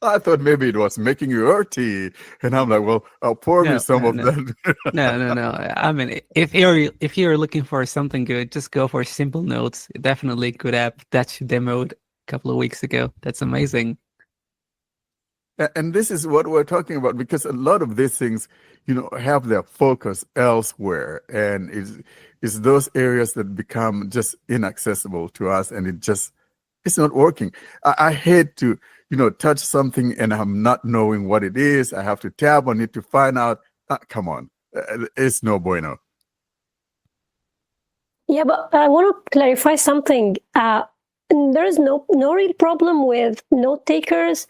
I thought maybe it was making you tea, and I'm like, well, pour me some of that. No. I mean, if you're looking for something good, just go for Simplenote. Definitely a good app. That you demoed a couple of weeks ago. That's amazing. And this is what we're talking about, because a lot of these things, have their focus elsewhere, and is those areas that become just inaccessible to us, and it's not working. I hate to, touch something and I'm not knowing what it is. I have to tab on it to find out. Come on, it's no bueno. Yeah, but I want to clarify something. There is no real problem with note takers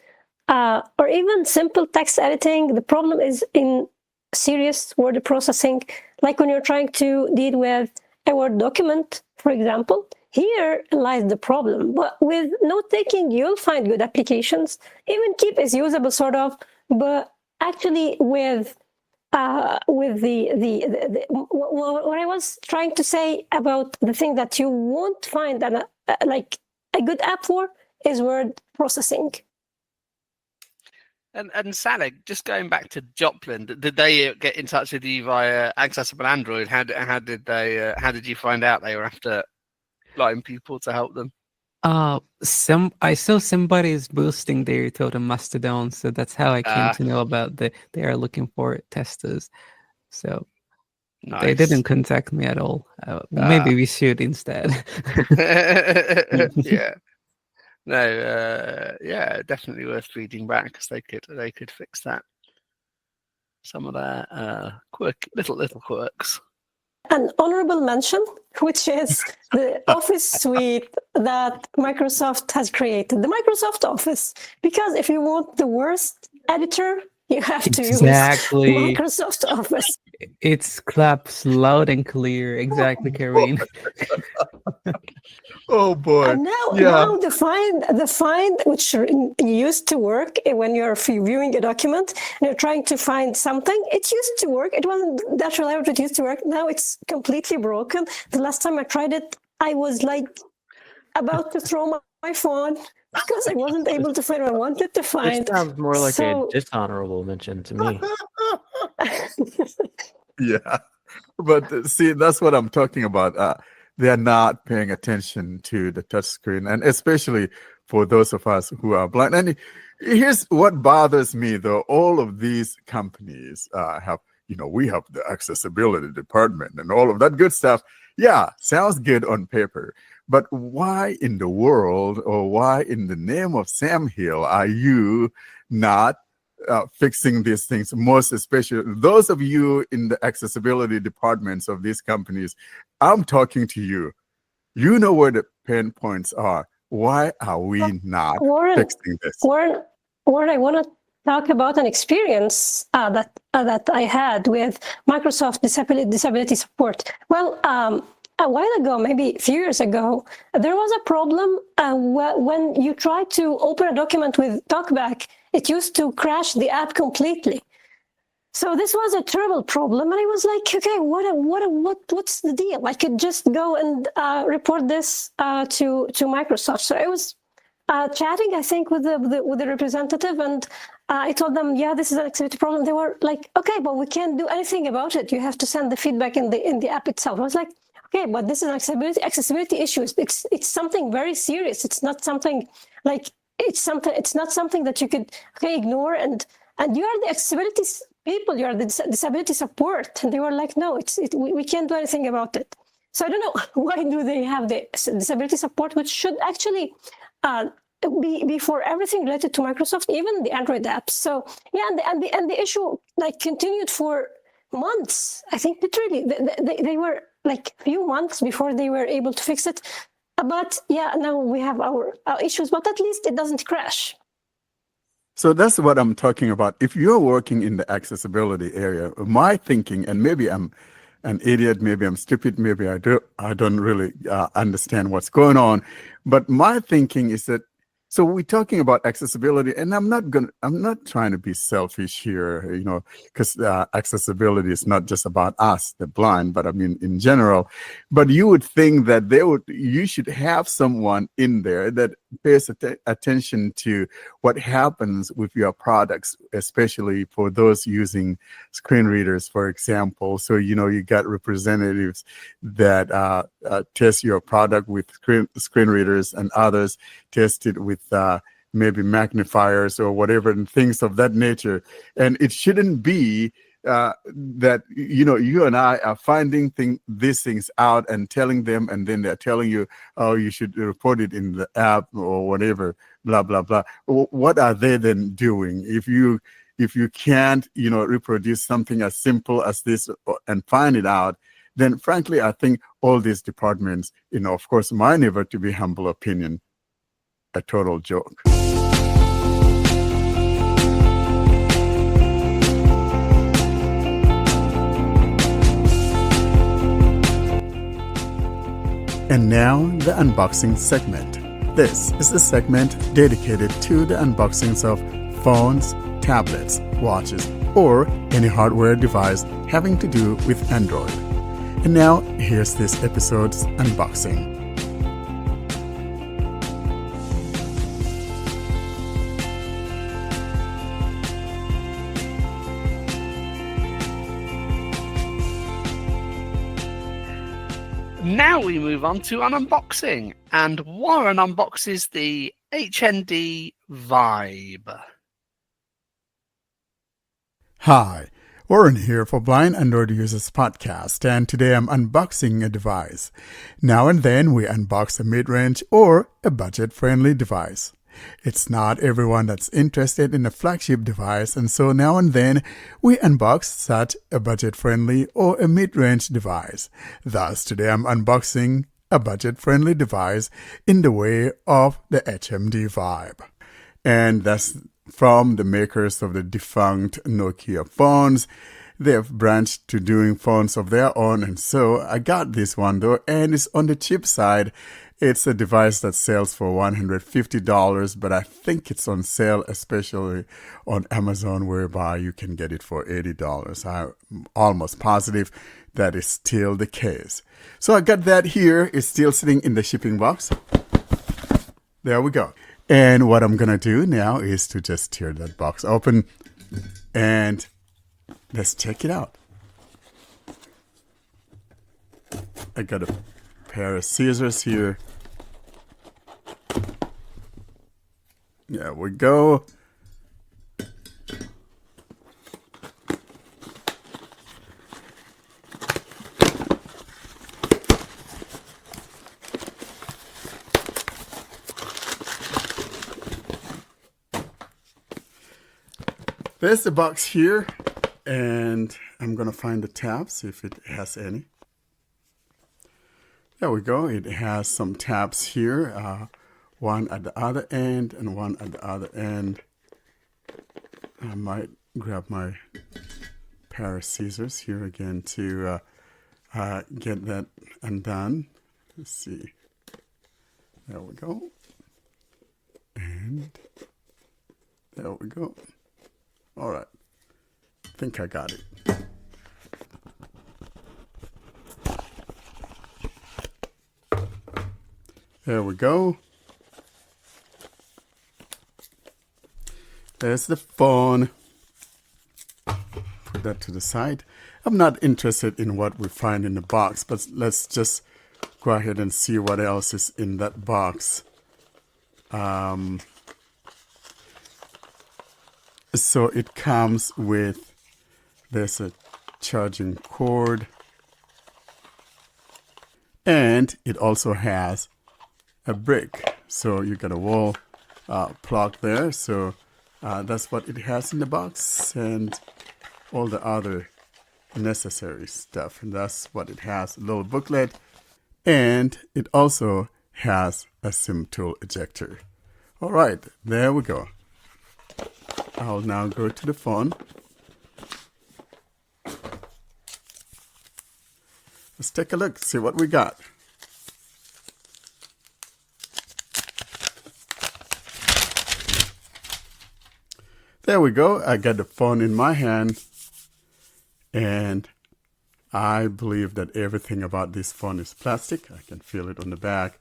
or even simple text editing. The problem is in serious word processing, like when you're trying to deal with a Word document, for example. Here lies the problem. But with note taking, you'll find good applications. Even Keep is usable, sort of, but actually with what I was trying to say about the thing that you won't find like a good app for is word processing. And Sally, just going back to Joplin, did they get in touch with you via Accessible Android? How did you find out they were after blind people to help them? I saw somebody's boosting their totem Mastodon, so that's how I came to know about they are looking for testers. So nice. They didn't contact me at all. Maybe we should instead. Yeah. No, yeah, definitely worth feeding back, because they could fix that. Some of their little quirks. An honorable mention, which is the Office suite that Microsoft has created, the Microsoft Office. Because if you want the worst editor, you have to use Microsoft Office. It claps loud and clear. Exactly, Karine. Oh boy! And now the find which used to work when you're viewing a document and you're trying to find something. It used to work. It wasn't that reliable. It used to work. Now it's completely broken. The last time I tried it, I was like about to throw my phone because I wasn't able to find what I wanted to find. It sounds more like a dishonorable mention to me. Yeah, but see, that's what I'm talking about. They're not paying attention to the touchscreen, and especially for those of us who are blind. And here's what bothers me, though. All of these companies have, we have the accessibility department and all of that good stuff. Yeah, sounds good on paper. But why in the world, or why in the name of Sam Hill, are you not fixing these things? Most especially those of you in the accessibility departments of these companies, I'm talking to you. You know where the pain points are. Why are we not fixing this? Warren, I want to talk about an experience that I had with Microsoft disability support. Well, a while ago, maybe a few years ago, there was a problem when you try to open a document with TalkBack. It used to crash the app completely. So this was a terrible problem, and I was like, okay, what's the deal? I could just go and report this to Microsoft. So I was chatting, I think, with the representative, and I told them, yeah, this is an accessibility problem. They were like, okay, but we can't do anything about it. You have to send the feedback in the app itself. I was like, okay, but this is an accessibility issue. It's something very serious. It's not something like it's not something that you could ignore. And you are the accessibility people. You are the disability support. And they were like, no, we can't do anything about it. So I don't know why do they have the disability support, which should actually be for everything related to Microsoft, even the Android apps. So yeah, and the issue continued for months. I think literally they were like few months before they were able to fix it. But yeah, now we have our issues, but at least it doesn't crash. So that's what I'm talking about. If you're working in the accessibility area, my thinking, and maybe I'm an idiot, maybe I'm stupid, maybe I don't really understand what's going on, but my thinking is that, so we're talking about accessibility, and I'm not trying to be selfish here, because accessibility is not just about us, the blind, but I mean in general. But you would think that you should have someone in there that pays attention to what happens with your products, especially for those using screen readers, for example. So you got representatives that test your product with screen readers, and others test it with maybe magnifiers or whatever and things of that nature. And it shouldn't be that, you and I are finding these things out and telling them, and then they're telling you, oh, you should report it in the app or whatever, blah, blah, blah. What are they then doing? If you can't, reproduce something as simple as this and find it out, then frankly, I think all these departments, of course, my never to be humble opinion, a total joke. And now the unboxing segment. This is the segment dedicated to the unboxings of phones, tablets, watches, or any hardware device having to do with Android. And now, here's this episode's unboxing. Now we move on to an unboxing, and Warren unboxes the HMD Vibe. Hi, Warren here for Blind Android Users Podcast, and today I'm unboxing a device. Now and then we unbox a mid-range or a budget-friendly device. It's not everyone that's interested in a flagship device, and so now and then we unbox such a budget-friendly or a mid-range device. Thus, today I'm unboxing a budget-friendly device in the way of the HMD Vibe. And that's from the makers of the defunct Nokia phones. They've branched to doing phones of their own, and so I got this one though, and it's on the cheap side. It's a device that sells for $150, but I think it's on sale, especially on Amazon, whereby you can get it for $80. I'm almost positive that is still the case. So I got that here. It's still sitting in the shipping box. There we go. And what I'm going to do now is to just tear that box open and let's check it out. I got a pair of scissors here. There we go. There's the box here, and I'm going to find the tabs if it has any. There we go. It has some tabs here, one at the other end and one at the other end. I might grab my pair of scissors here again to get that undone. Let's see. There we go. And there we go. All right. I think I got it. There we go. There's the phone. Put that to the side. I'm not interested in what we find in the box, but let's just go ahead and see what else is in that box. So it comes with, there's a charging cord, and it also has a brick. So you got a wall plug there. So that's what it has in the box, and all the other necessary stuff. And that's what it has, a little booklet. And it also has a SIM tool ejector. All right, there we go. I'll now go to the phone. Let's take a look, see what we got. There we go. I got the phone in my hand, and I believe that everything about this phone is plastic. I can feel it on the back.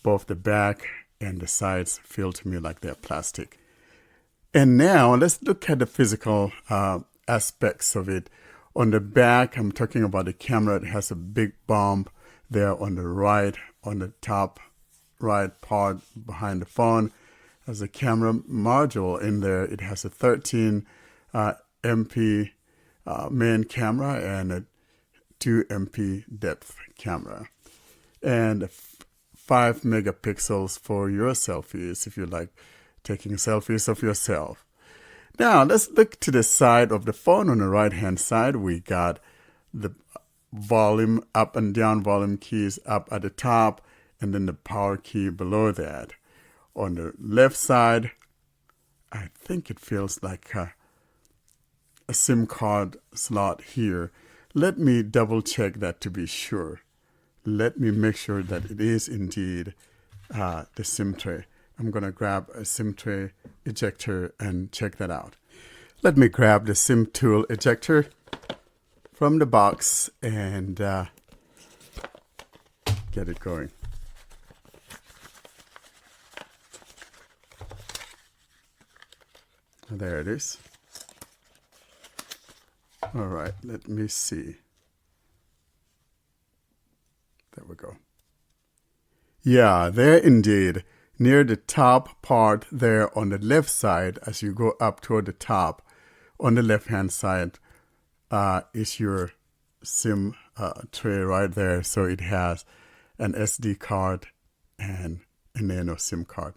Both the back and the sides feel to me like they're plastic. And now let's look at the physical aspects of it. On the back, I'm talking about the camera. It has a big bump there on the right, on the top right part behind the phone. has a camera module in there. It has a 13 MP main camera and a 2 MP depth camera, and 5 megapixels for your selfies if you like taking selfies of yourself. Now let's look to the side of the phone. On the right hand side, we got the volume up and down volume keys up at the top, and then the power key below that. On the left side, I think it feels like a SIM card slot here. Let me double check that to be sure. Let me make sure that it is indeed the SIM tray. I'm going to grab a SIM tray ejector and check that out. Let me grab the SIM tool ejector from the box and get it going. There it is. All right, let me see. There we go. Yeah, there indeed. Near the top part there on the left side, as you go up toward the top, on the left-hand side is your SIM tray right there. So it has an SD card and a nano SIM card.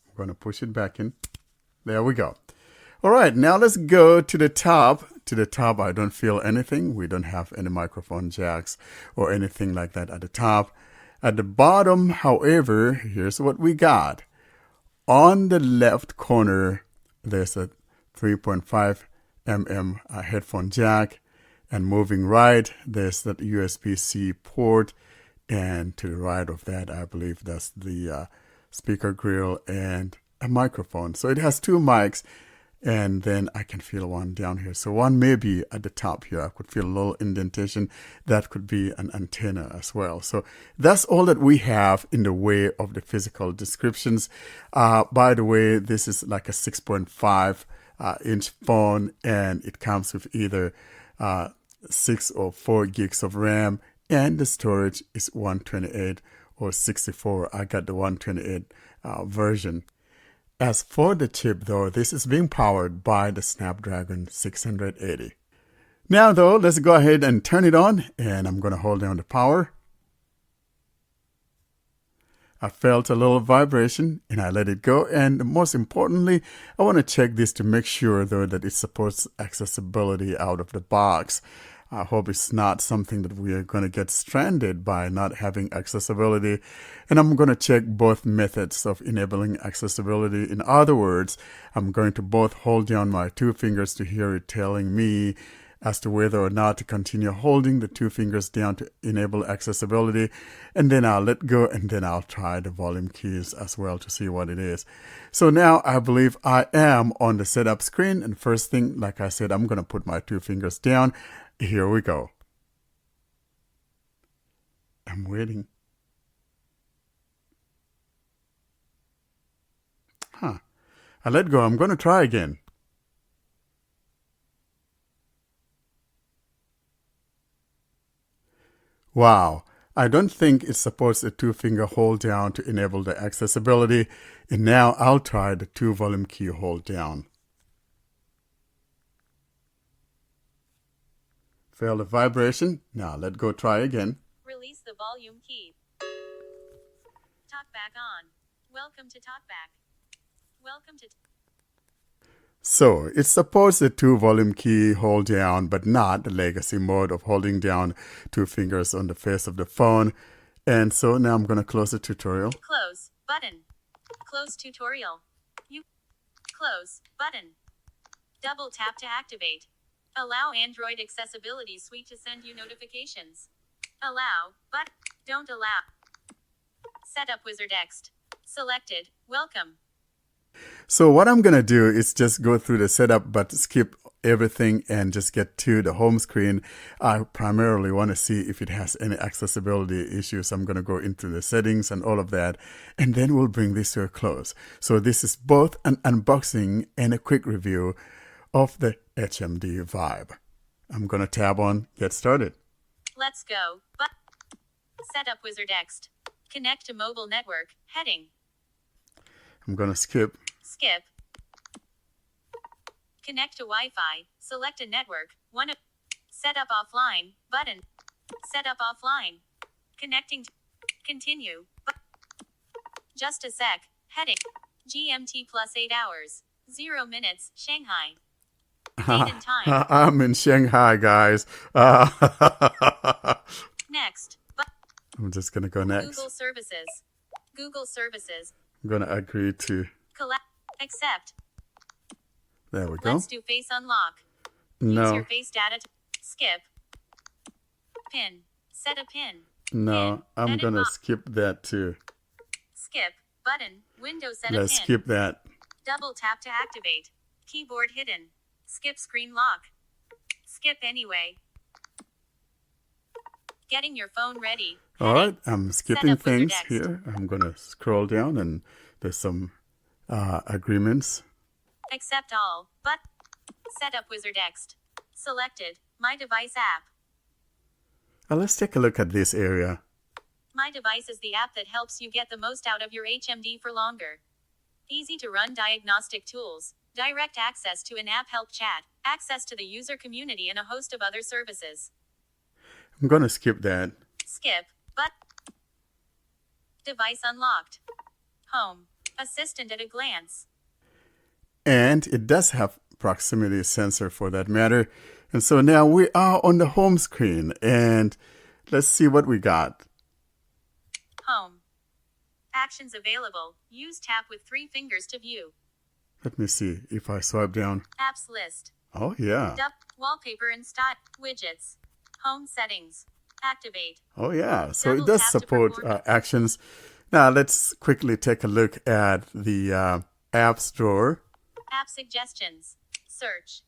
I'm going to push it back in. There we go. All right, now let's go to the top. To the top, I don't feel anything. We don't have any microphone jacks or anything like that at the top. At the bottom, however, here's what we got. On the left corner, there's a 3.5 mm headphone jack. And moving right, there's that USB-C port. And to the right of that, I believe that's the speaker grill and a microphone. So it has two mics. And then I can feel one down here. So one may be at the top here. I could feel a little indentation. That could be an antenna as well. So that's all that we have in the way of the physical descriptions. By the way, this is like a 6.5 inch phone, and it comes with either 6 or 4 gigs of RAM, and the storage is 128 or 64. I got the 128 version. As for the chip, though, this is being powered by the Snapdragon 680. Now, though, let's go ahead and turn it on, and I'm going to hold down the power. I felt a little vibration, and I let it go. And most importantly, I want to check this to make sure, though, that it supports accessibility out of the box. I hope it's not something that we are going to get stranded by not having accessibility. And I'm going to check both methods of enabling accessibility. In other words, I'm going to both hold down my 2 fingers to hear it telling me as to whether or not to continue holding the 2 fingers down to enable accessibility. And then I'll let go, and then I'll try the volume keys as well to see what it is. So now I believe I am on the setup screen. And first thing, like I said, I'm going to put my 2 fingers down. Here we go. I'm waiting. I let go. I'm going to try again. Wow. I don't think it supports a 2-finger hold down to enable the accessibility. And now I'll try the 2 volume key hold down. Feel the vibration. Now let go, try again. Release the volume key. Talkback on. Welcome to Talkback. Welcome to... So it supports the 2 volume key hold down, but not the legacy mode of holding down 2 fingers on the face of the phone. And so now I'm going to close the tutorial. Close button. Close tutorial. Close button. Double tap to activate. Allow Android Accessibility Suite to send you notifications. Allow, but don't allow. Setup Wizard Next. Selected. Welcome. So what I'm going to do is just go through the setup, but skip everything and just get to the home screen. I primarily want to see if it has any accessibility issues. I'm going to go into the settings and all of that, and then we'll bring this to a close. So this is both an unboxing and a quick review of the HMD Vibe. I'm going to tab on Get Started. Let's go. Setup Wizard Next. Connect to mobile network. Heading. I'm going to skip. Skip. Connect to Wi-Fi. Select a network. Set up offline. Button. Set up offline. Connecting to continue. Just a sec. Heading. GMT plus 8 hours. 0 minutes. Shanghai. Date and time. I'm in Shanghai, guys. Next. I'm just going to go next. Google services. Google services. I'm going to agree to. Accept. There we go. Let's do face unlock. No. Use your face data to skip. Pin. Set a pin. No, Pin. I'm Edit going to box. skip that too. Skip. Button. Windows set a Let's pin. skip that. Double tap to activate. Keyboard hidden. Skip screen lock. Skip anyway. Getting your phone ready. All right, I'm skipping up wizard things text. here. I'm going to scroll down and there's some agreements. Accept all. But set up wizard text. Selected. My device app. Now let's take a look at this area. My device is the app that helps you get the most out of your HMD for longer. Easy to run diagnostic tools. Direct access to in-app help chat. Access to the user community and a host of other services. I'm going to skip that. Skip. But device unlocked. Home. Assistant at a glance. And it does have proximity sensor for that matter. And so now we are on the home screen and let's see what we got. Home. Actions available. Use tap with 3 fingers to view. Let me see if I swipe down. Apps list. Oh, yeah. Wallpaper and style. Widgets. Home settings. Activate. Oh, yeah. So Double it does tap to support perform. actions. Now let's quickly take a look at the App Store. App suggestions. Search.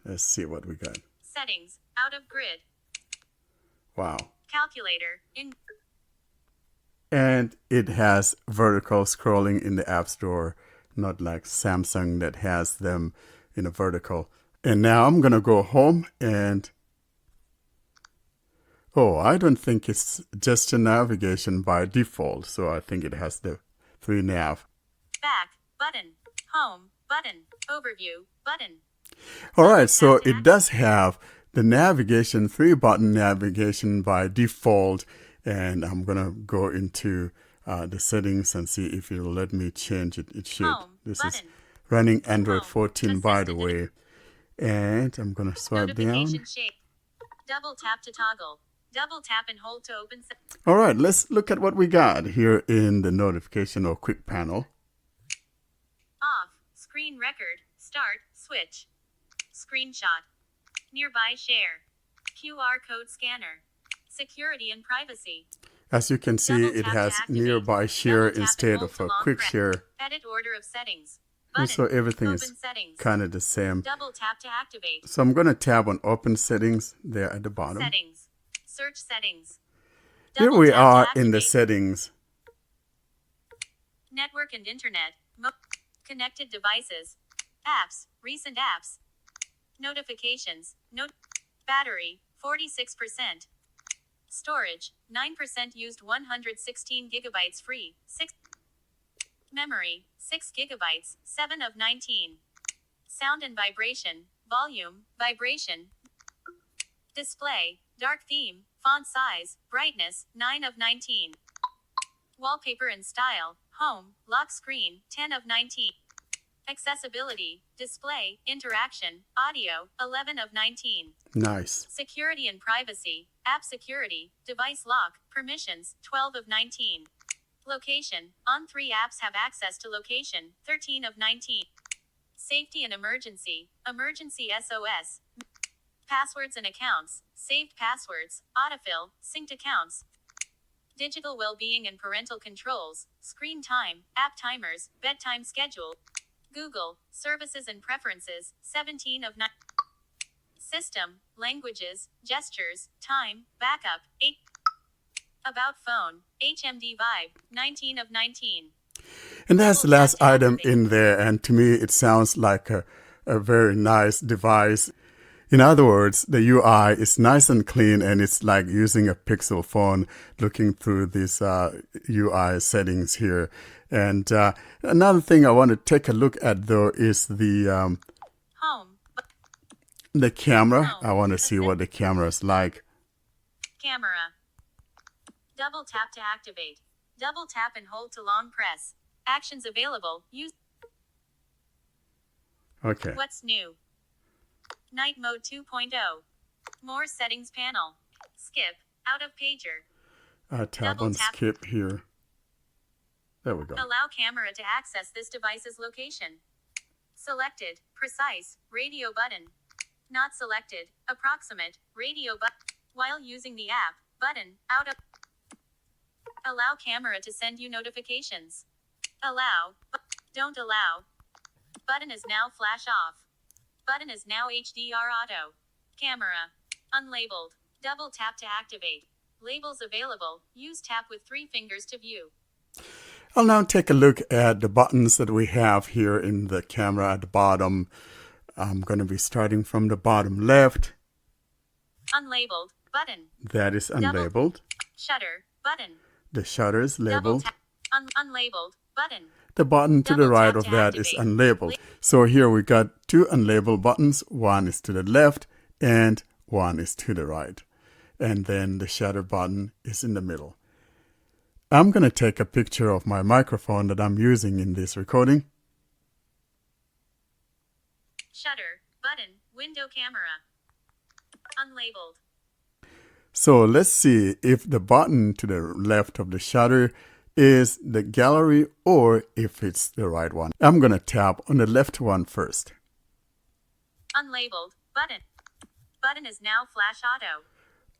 Let's see what we got. Settings. Out of grid. Wow. Calculator. And it has vertical scrolling in the App Store, not like Samsung that has them in a vertical. And now I'm going to go home and... Oh, I don't think it's just a navigation by default. So I think it has the 3 nav. Back. Button. Home. Button. Overview. Button. All right, so it does have the navigation, 3-button navigation by default. And I'm going to go into the settings and see if it'll let me change it. It should. Home. This Button. is running Android Home. 14, by the Assistant. way. And I'm going to swipe down. Notification shape. Double tap to toggle. Double tap and hold to open. All right, let's look at what we got here in the notification or quick panel. Off. Screen record. Start. Switch. Screenshot. Nearby share. QR code scanner. Security and privacy. As you can see, Double it tap to has activate. nearby share Double tap and instead hold of to a long quick press. share. Edit order of settings. And Button. so everything Open is settings. kind of the same. Double tap to activate. So I'm going to tab on open settings there at the bottom. Settings. Search settings. Here Double we tap to are in the activate. settings. Network and internet. Connected devices. Apps. Recent apps. Notifications. Battery. 46%. Storage. 9% used 116 gigabytes free. 6. Memory. 6 gigabytes. 7 of 19. Sound and vibration. Volume. Vibration. Display. Dark theme. Font size. Brightness. 9 of 19. Wallpaper and style. Home. Lock screen. 10 of 19. Accessibility. Display. Interaction. Audio. 11 of 19. Nice. Security and privacy. App security. Device lock. Permissions. 12 of 19. Location. On 3 apps have access to location. 13 of 19. Safety and emergency. Emergency SOS. Passwords and accounts. Saved passwords. Autofill. Synced accounts. Digital well-being and parental controls. Screen time. App timers. Bedtime schedule. Google. Services and preferences. 17 of 9. System. Languages. Gestures. Time. Backup. 8. About phone. HMD Vibe. 19 of 19. And that's the Double last tap to item activate. in there. And to me, it sounds like a very nice device. In other words, the UI is nice and clean, and it's like using a Pixel phone looking through these UI settings here. And another thing I want to take a look at, though, is Home. the camera. Home. I want to see what the camera is like. Camera. Double tap to activate. Double tap and hold to long press. Actions available. Use. Okay. What's new? Night mode 2.0. More settings panel. Skip. Out of pager. Tap Double on tap. skip here. There we go. Allow camera to access this device's location. Selected. Precise. Radio button. Not selected. Approximate. Radio button. While using the app. Button. Out of. Allow camera to send you notifications. Allow. Don't allow. Button is now flash off. Button is now HDR auto. Camera. Unlabeled. Double tap to activate. Labels available. Use tap with 3 fingers to view. I'll now take a look at the buttons that we have here in the camera at the bottom. I'm going to be starting from the bottom left. Unlabeled. Button. That is unlabeled. Shutter. Button. The shutter is Double labeled. tap. Unlabeled. Button. The button to the Double right tap of to that is activate. unlabeled. So here we got 2 unlabeled buttons. One is to the left and one is to the right. And then the shutter button is in the middle. I'm going to take a picture of my microphone that I'm using in this recording. Shutter. Button. Window camera. Unlabeled. So let's see if the button to the left of the shutter is the gallery or if it's the right one. I'm going to tap on the left one first. Unlabeled. Button. Button is now flash auto.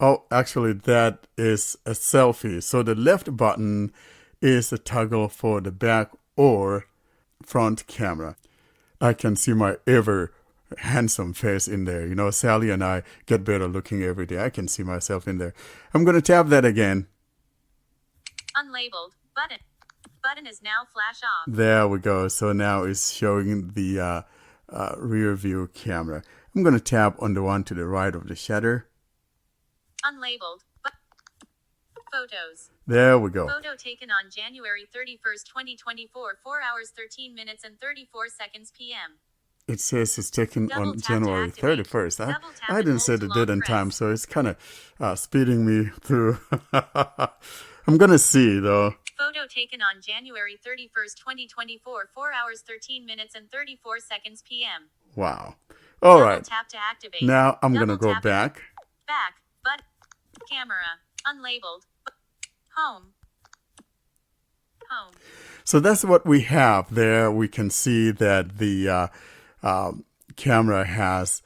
Oh, actually, that is a selfie. So the left button is a toggle for the back or front camera. I can see my ever handsome face in there. You know, Sally and I get better looking every day. I can see myself in there. I'm going to tap that again. Unlabeled. Button. Button is now flash off. There we go. So now it's showing the rear view camera. I'm going to tap on the one to the right of the shutter. Unlabeled. Photos. There we go. Photo taken on January 31st, 2024, 4 hours, 13 minutes, and 34 seconds p.m. It says it's taken Double on tap to January activate. 31st. Double tap I and didn't say hold the to date long and time, press. so it's kind of speeding me through. I'm going to see, though. Photo taken on January 31st, 2024, 4 hours, 13 minutes, and 34 seconds p.m. Wow. All Double right. tap to activate. Now I'm going to Double go tap- back. Back. But. Camera. Unlabeled. Home. Home. So that's what we have there. We can see that the camera has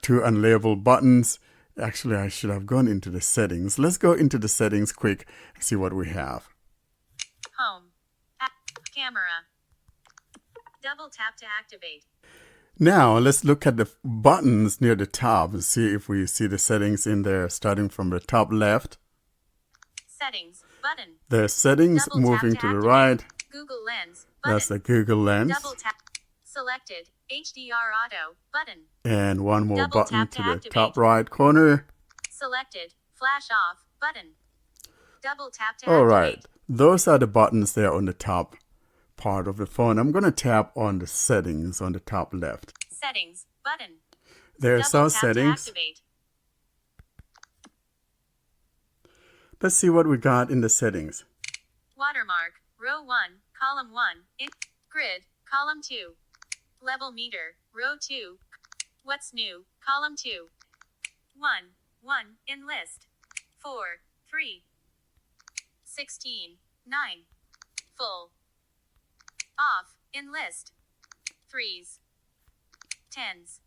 2 unlabeled buttons. Actually, I should have gone into the settings. Let's go into the settings quick and see what we have. Home. Camera. Double tap to activate. Now, let's look at the buttons near the top and see if we see the settings in there, starting from the top left. Settings. Button. There's settings Double tap moving to the activate. right. Google Lens. Button. That's the Google Lens. Double tap. Selected. HDR auto. Button. And one more Double button tap to to the activate. top right corner. Selected. Flash off. Button. Double tap to All activate. right. Those are the buttons there on the top part of the phone. I'm going to tap on the settings on the top left. Settings. Button. There's Double our tap settings. To activate. Let's see what we got in the settings. Watermark. Row 1. Column 1. Grid. Column 2. Level meter. Row 2. What's new? Column 2. 1. 1. In list. 4. 3. 16. 9. Full. Off. In list. 3s. 10s.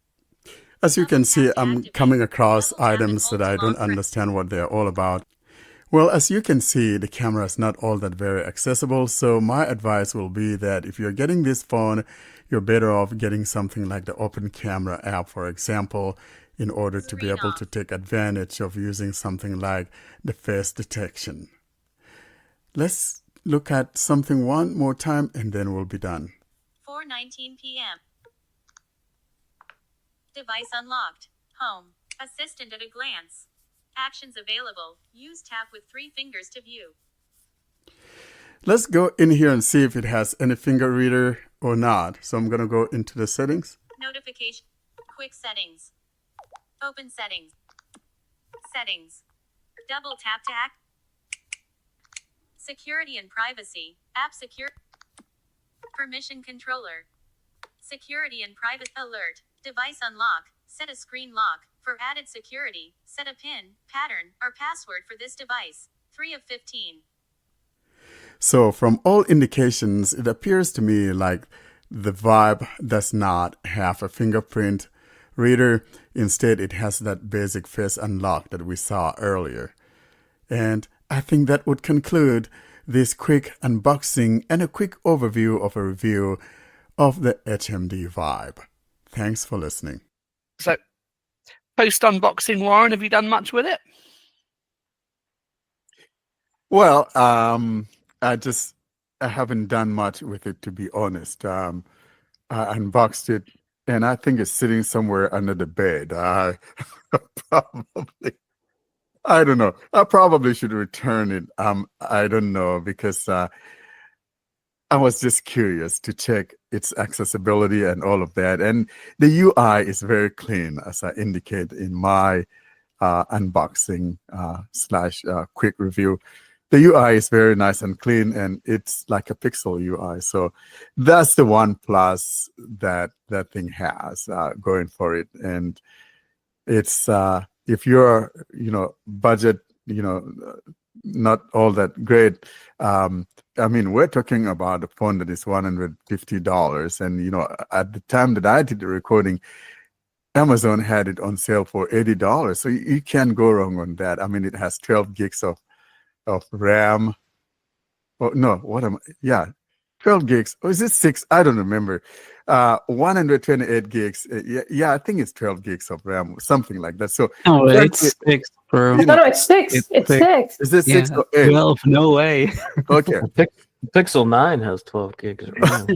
As you can Double see, tap to I'm activate. coming across Double tap and items hold that to I long don't press. understand what they're all about. Well, as you can see, the camera is not all that very accessible. So my advice will be that if you're getting this phone, you're better off getting something like the Open Camera app, for example, in order to be Screen able off. to take advantage of using something like the face detection. Let's look at something one more time and then we'll be done. 4:19 p.m. Device unlocked. Home. Assistant at a glance. Actions available. Use tap with 3 fingers to view. Let's go in here and see if it has any finger reader or not. So I'm going to go into the settings. Notification. Quick settings. Open settings. Settings. Double tap to act. Security and privacy. App secure. Permission controller. Security and private alert. Device unlock. Set a screen lock. For added security, set a PIN, pattern, or password for this device. 3 of 15. So from all indications, it appears to me like the Vibe does not have a fingerprint reader. Instead, it has that basic face unlock that we saw earlier. And I think that would conclude this quick unboxing and a quick overview of a review of the HMD Vibe. Thanks for listening. So, post-unboxing, Warren, have you done much with it? Well, I haven't done much with it, to be honest. I unboxed it, and I think it's sitting somewhere under the bed. Probably, I don't know. I probably should return it. I don't know, because I was just curious to check its accessibility and all of that. And the UI is very clean, as I indicate in my unboxing / quick review. The UI is very nice and clean, and it's like a pixel UI. So that's the one plus that thing has going for it. And it's if you're budget not all that great. I mean, we're talking about a phone that is $150, and at the time that I did the recording, Amazon had it on sale for $80. So you can't go wrong on that. I mean, it has 12 gigs of RAM. Oh no, 12 gigs. Or is it 6? I don't remember. 128 gigs. Yeah, I think it's 12 gigs of RAM, something like that. So it's 6, bro. No, it's 6. It's 6. Is it 6 or 8? 12, no way. Okay. Pixel 9 has 12 gigs of RAM.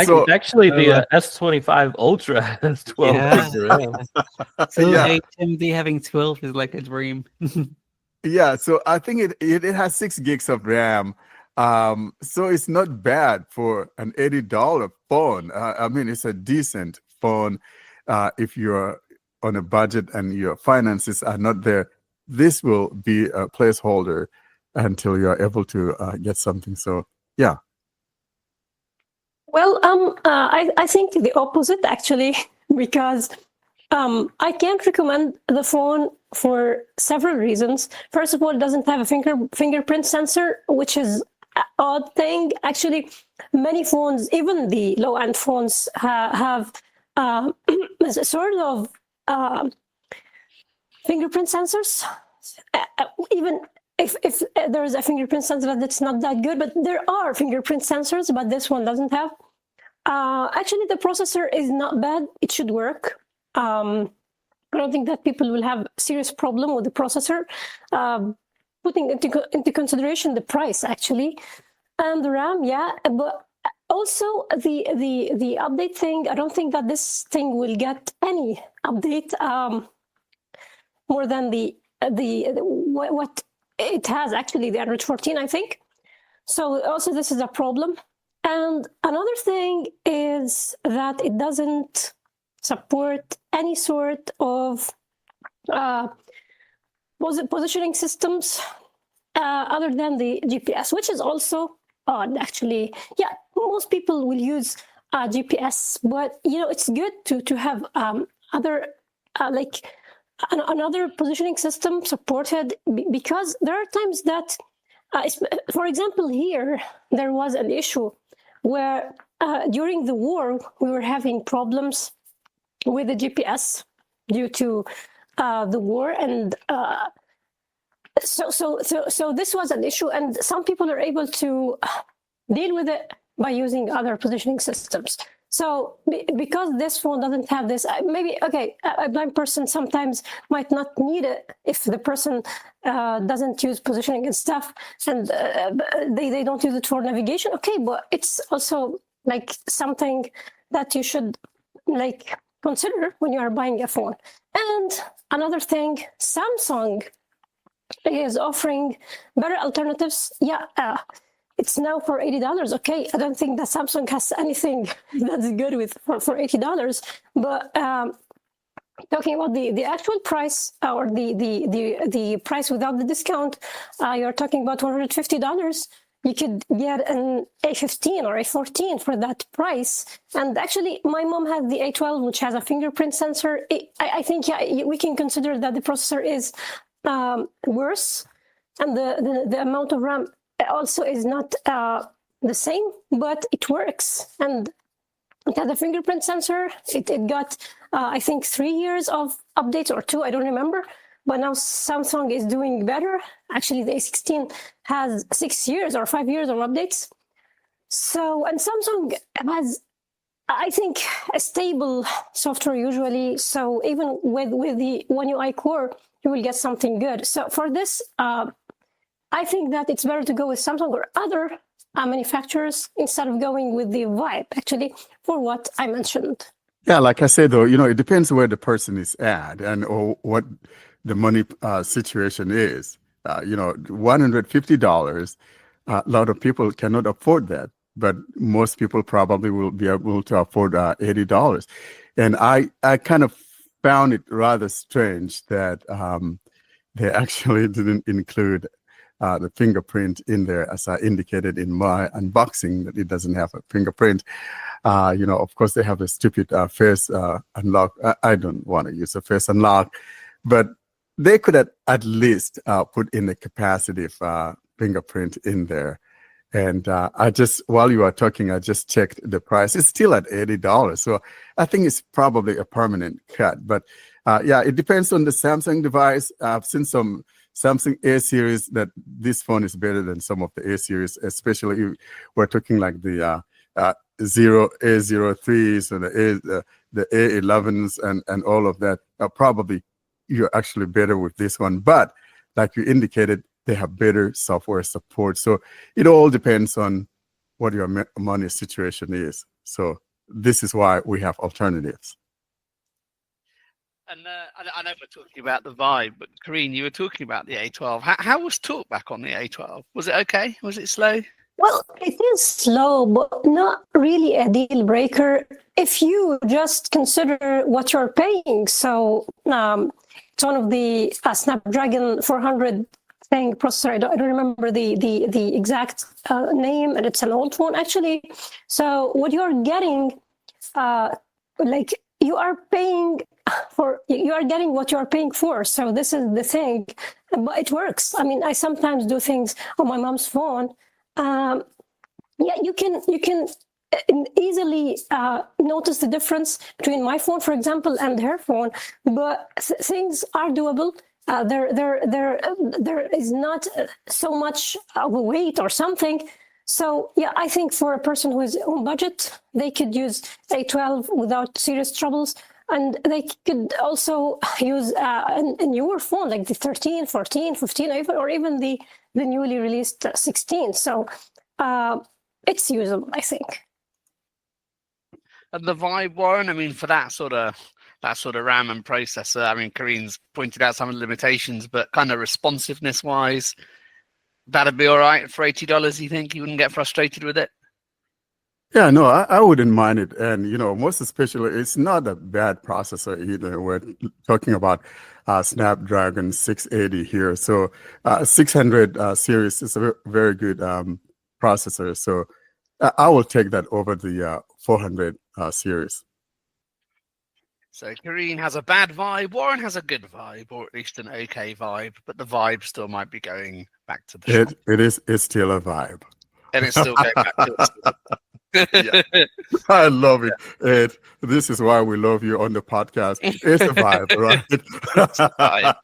So Actually, the S25 Ultra has 12 gigs of RAM. So Yeah. HMD having 12 is like a dream. yeah, so I think it has 6 gigs of RAM. So it's not bad for an $80 phone. I mean, it's a decent phone. If you're on a budget and your finances are not there, this will be a placeholder until you're able to get something. So yeah. Well, I think the opposite, actually, because I can't recommend the phone for several reasons. First of all, it doesn't have a fingerprint sensor, which is an odd thing. Actually, many phones, even the low-end phones, have sort of fingerprint sensors. Even if there is a fingerprint sensor that's not that good, but there are fingerprint sensors, but this one doesn't have. Actually, the processor is not bad. It should work. I don't think that people will have serious problem with the processor. Putting into consideration the price, actually, and the RAM, yeah, but also the update thing. I don't think that this thing will get any update more than what it has, actually, the Android 14, I think. So also this is a problem. And another thing is that it doesn't support any sort of positioning systems other than the GPS, which is also odd, actually. Yeah, most people will use GPS, but it's good to have other like another positioning system supported, because there are times that, for example, here there was an issue where during the war we were having problems with the GPS due to the war, and so this was an issue, and some people are able to deal with it by using other positioning systems. So because this phone doesn't have this, maybe, okay, a blind person sometimes might not need it if the person doesn't use positioning and stuff, and they don't use it for navigation. Okay, but it's also like something that you should like consider when you are buying a phone. And another thing, Samsung is offering better alternatives. It's now for $80. Okay, I don't think that Samsung has anything that's good with for $80. But talking about the actual price or the price without the discount, you're talking about $150. You could get an A15 or A14 for that price. And actually, my mom had the A12, which has a fingerprint sensor. I think we can consider that the processor is worse, and the amount of RAM also is not the same, but it works. And it has a fingerprint sensor. It got, I think, 3 years of updates or 2, I don't remember. But now Samsung is doing better. Actually, the A16 has 6 years or 5 years of updates. So, and Samsung has, I think, a stable software usually. So even with the One UI Core, you will get something good. So for this, I think that it's better to go with Samsung or other manufacturers instead of going with the Vibe, actually, for what I mentioned. Yeah, like I said, though, it depends where the person is at and or what the money situation is. $150, a lot of people cannot afford that, but most people probably will be able to afford $80. And I kind of found it rather strange that they actually didn't include the fingerprint in there, as I indicated in my unboxing, that it doesn't have a fingerprint. Of course, they have a stupid face unlock. I don't want to use a face unlock, but they could at least put in the capacitive fingerprint in there. And while you are talking, I just checked the price. It's still at $80. So I think it's probably a permanent cut. But it depends on the Samsung device. I've seen some Samsung A series that this phone is better than some of the A series, especially if we're talking like the A03s or the A11s and all of that. Probably you're actually better with this one. But like you indicated, they have better software support. So it all depends on what your money situation is. So this is why we have alternatives. And I know we're talking about the Vibe, but Karine, you were talking about the A12. How was talkback on the A12? Was it okay? Was it slow? Well, it is slow, but not really a deal breaker if you just consider what you're paying. So it's one of the Snapdragon 400 thing processor. I don't remember the exact name, and it's an old phone actually. So what you're getting, you are getting what you are paying for. So this is the thing, but it works. I mean, I sometimes do things on my mom's phone. You can easily notice the difference between my phone, for example, and her phone, but things are doable. There is not so much of a wait or something. So I think for a person who is on budget, they could use A12 without serious troubles. And they could also use a newer phone like the 13, 14, 15, or even the newly released 16. So it's usable, I think. And the Vibe, Warren, I mean, for that sort of RAM and processor, I mean, Karine's pointed out some of the limitations, but kind of responsiveness-wise, that'd be all right for $80, you think? You wouldn't get frustrated with it? Yeah, no, I wouldn't mind it. And, most especially, it's not a bad processor either. We're talking about Snapdragon 680 here. So 600 series is a very good processor. So I will take that over the 400 series. So Karine has a bad vibe, Warren has a good vibe, or at least an okay vibe, but the vibe still might be going back to the shop. It's still a vibe. And it's still going back to the shop. Yeah. I love it. Ed, this is why we love you on the podcast. It's a vibe, right? Vibe.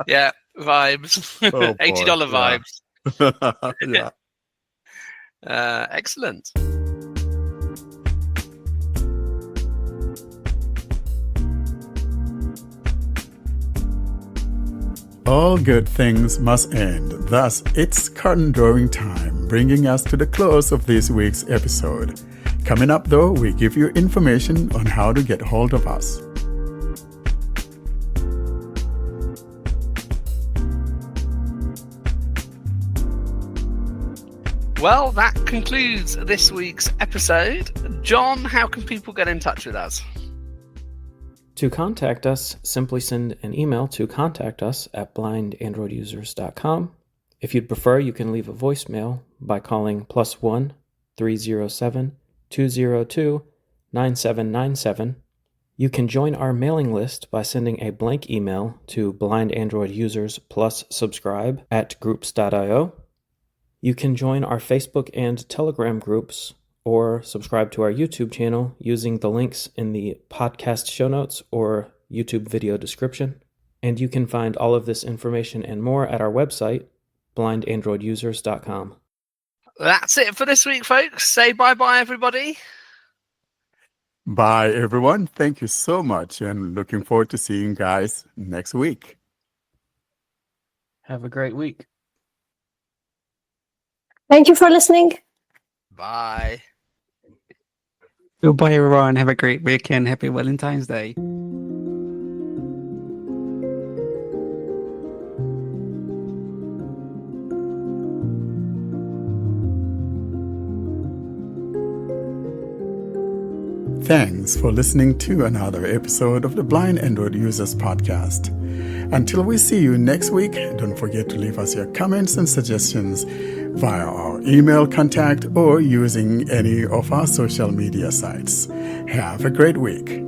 Yeah, vibes. Oh, $80 vibes. Yeah. Excellent. All good things must end. Thus, it's curtain drawing time, bringing us to the close of this week's episode. Coming up, though, we give you information on how to get hold of us. Well, that concludes this week's episode. John, how can people get in touch with us? To contact us, simply send an email to contactus@blindandroidusers.com. If you'd prefer, you can leave a voicemail by calling +1 307 202 9797. You can join our mailing list by sending a blank email to blindandroidusers+subscribe@groups.io. You can join our Facebook and Telegram groups or subscribe to our YouTube channel using the links in the podcast show notes or YouTube video description. And you can find all of this information and more at our website, blindandroidusers.com. That's it for this week, folks. Say bye-bye, everybody. Bye, everyone. Thank you so much, and looking forward to seeing you guys next week. Have a great week. Thank you for listening. Bye. Goodbye, everyone. Have a great weekend. Happy Valentine's Day. Thanks for listening to another episode of the Blind Android Users Podcast. Until we see you next week, don't forget to leave us your comments and suggestions via our email contact or using any of our social media sites. Have a great week.